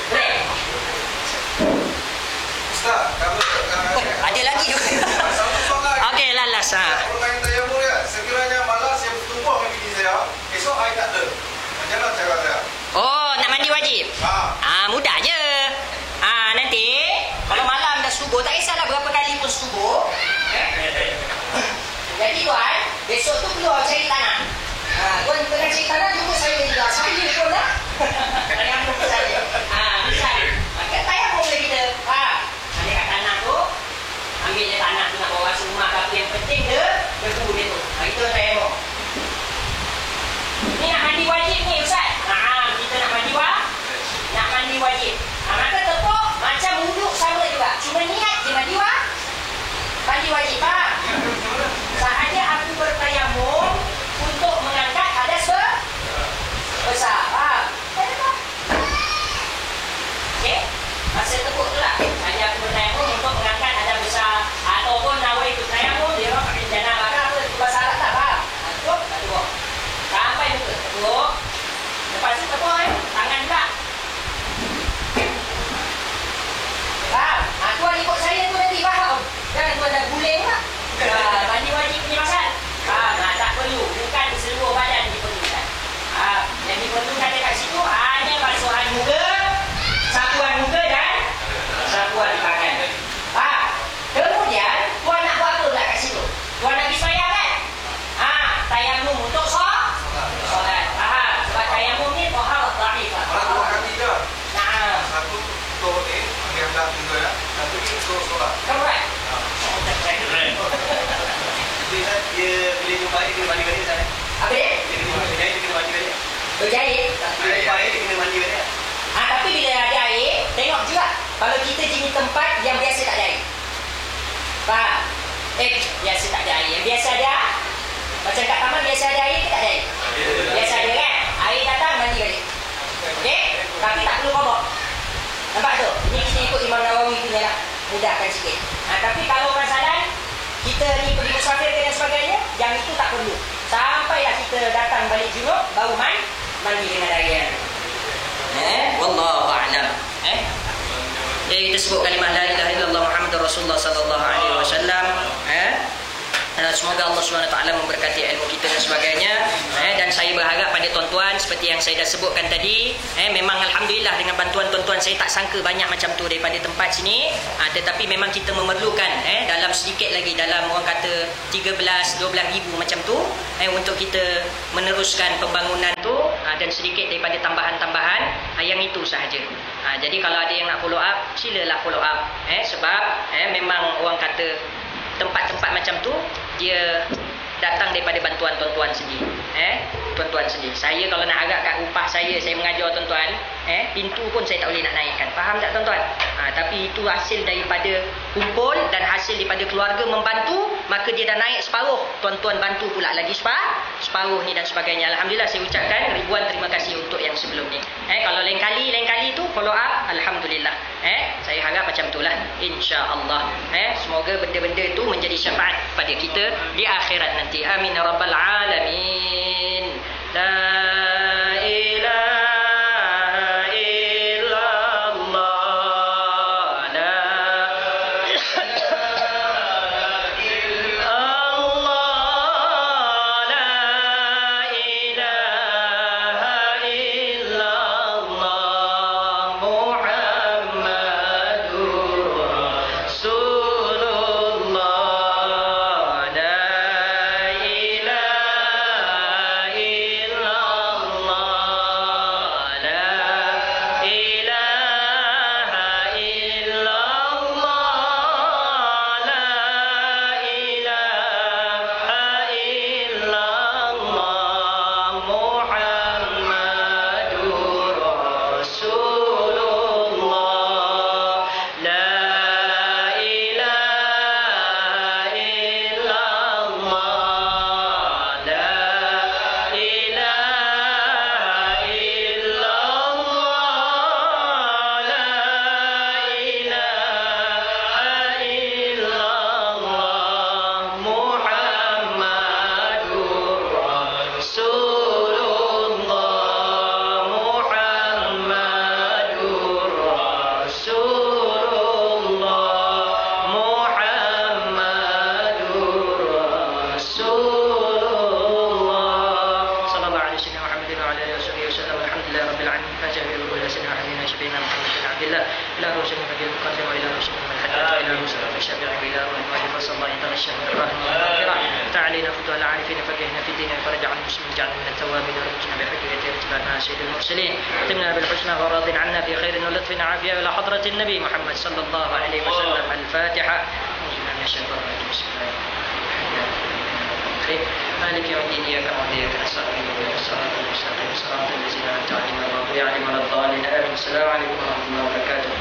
Boleh? Ustaz, kalau Ada lagi juga. satu soalan. Okey, lalas. Pertanyaan tayamum ya. Sekiranya malas yang bertumbuh dengan bini saya, esok air tak ada. Macam mana cara saya? Oh, nak mandi wajib? Mudah je. Nanti kalau malam dah subuh, tak kisahlah berapa kali pun subuh. Jadi tuan, besok tu keluar cari tanah. Tuan tengah cari tanah, jumpa saya juga. Saya pun lah. Jangan jumpa saya. Misal, kat tayamum lah kita. Ada kat tanah tu, ambil je tanah tu nak bawa rumah ke apa. Yang penting dia debu dia tu. Itu tayamum. Ni nak mandi wajib ni Ustaz. Kita nak mandi wajib. Maka tepuk macam wuduk sama juga. Cuma niat je mandi wajib. Faham? Sahaja aku bertayamum untuk mengangkat hadas besar. Faham? Okey? Masa tepuk tu lah. Sahaja aku bertayamum untuk mengangkat hadas besar. Ataupun nawaitu tayamum, dia orang pakai jana bakar apa. Itu bahasa Arab tak? Faham? Tepuk. Sampai muka. Tepuk. Lepas tu tepuk tangan pula. Faham? Tuan ikut saya tu nanti faham. Jangan tuan dah guling pula. Mandi wajib punya pasal. Tak perlu. Bukan seluruh badan diperlukan. Yang diperlukan dekat situ hanya basuhan muka, sapuan muka dan sapuan tangan. Kemudian tuan nak buat apa pula kat situ? Tuan nak pergi sembahyang kan? Tayamum untuk solat. Faham? Sebab tayamum ni taharah dhaifah. Kalau dua kali dah. Nah. Satu untuk ni, bagi anda juga ya. Satu ni untuk solat. Correct. Dia boleh jumpa dia kena mandi balik Ustaz. Apa dia? Dia kena mandi balik. Berjahit. Dia jumpa air, dia kena mandi balik. Tapi bila ada air, tengok juga. Kalau kita jenis tempat yang biasa tak ada air. Faham? Biasa tak ada air. Yang biasa ada, macam kat taman biasa ada air ke tak ada air? Biasa ada kan? Air datang, mandi balik. Okey? Tapi tak perlu kobok. Nampak tu? Ini kita ikut Imam Nawawi punya lah. Mudahkan sikit. Tapi kalau masalah kita ni pergi musafir dan sebagainya, yang itu tak perlu. Sampailah kita datang balik junub, baru mandi dengan air. Wallahu a'lam. Bila kita sebut kalimah la ilaha illallah Muhammadur Rasulullah sallallahu alaihi wasallam, semoga Allah SWT memberkati ilmu kita dan sebagainya. Dan saya berharap pada tuan-tuan, seperti yang saya dah sebutkan tadi, memang Alhamdulillah dengan bantuan tuan-tuan, saya tak sangka banyak macam tu daripada tempat sini. Tetapi memang kita memerlukan dalam sedikit lagi, dalam orang kata 13-12 ribu macam tu, untuk kita meneruskan pembangunan tu, dan sedikit daripada tambahan-tambahan, yang itu sahaja. Jadi kalau ada yang nak follow up, silalah follow up. Sebab memang orang kata tempat-tempat macam tu dia datang daripada bantuan tuan-tuan sendiri. Tuan-tuan sendiri. Saya kalau nak harap kat upah saya mengajar tuan-tuan, pintu pun saya tak boleh nak naikkan. Faham tak tuan-tuan? Tapi itu hasil daripada kumpul dan hasil daripada keluarga membantu, maka dia dah naik separuh. Tuan-tuan bantu pula lagi separuh ni dan sebagainya. Alhamdulillah, saya ucapkan ribuan terima kasih untuk yang sebelum ni. Kalau lain kali tu follow up, alhamdulillah. Saya harap macam itulah, insya-Allah. Semoga benda-benda itu menjadi syafaat pada kita di akhirat nanti. Amin ya rabbal alamin. La ilaha illallah, la ilaha illallah, la ilaha illallah, Muhammadur Rasulullah, la ilaha illallah, la ilaha illallah, la ilaha illallah, Muhammadur Rasulullah, la ilaha illallah, la ilaha illallah, la ilaha illallah, Muhammadur Rasulullah, Muhammadur Rasulullah, Muhammadur Rasulullah. Sallallahu alaihi wasallam Muhammadin wa ala alihi wasallam. Alhamdulillah rabbil alamin. Fatiha bi sayyidina Muhammadin syabina Muhammad bin Abdullah ila rusul nabiyyil muqaddim wa ila rusul al-hatta ila rusul al-syafi'i ila al-mu'allif sallallahu alaihi wasallam rahimahullah. Ta'alina futuh al-arifin faqihna fi din faraj an muslimin ja'alna min at-tawwabin wa rujna bi hujjati itibana sayyidil mursalin. Timna bil husna wa radin 'anna fi khairin wa lutfin 'afiya ila hadratin nabi Muhammad sallallahu alaihi wasallam. Al-Fatiha. مالك يوم الدين إياك نعبد وإياك نستعين اهدنا الصراط المستقيم صراط الذين أنعمت عليهم غير المغضوب عليهم ولا الضالين آمين. السلام عليكم ورحمة الله وبركاته.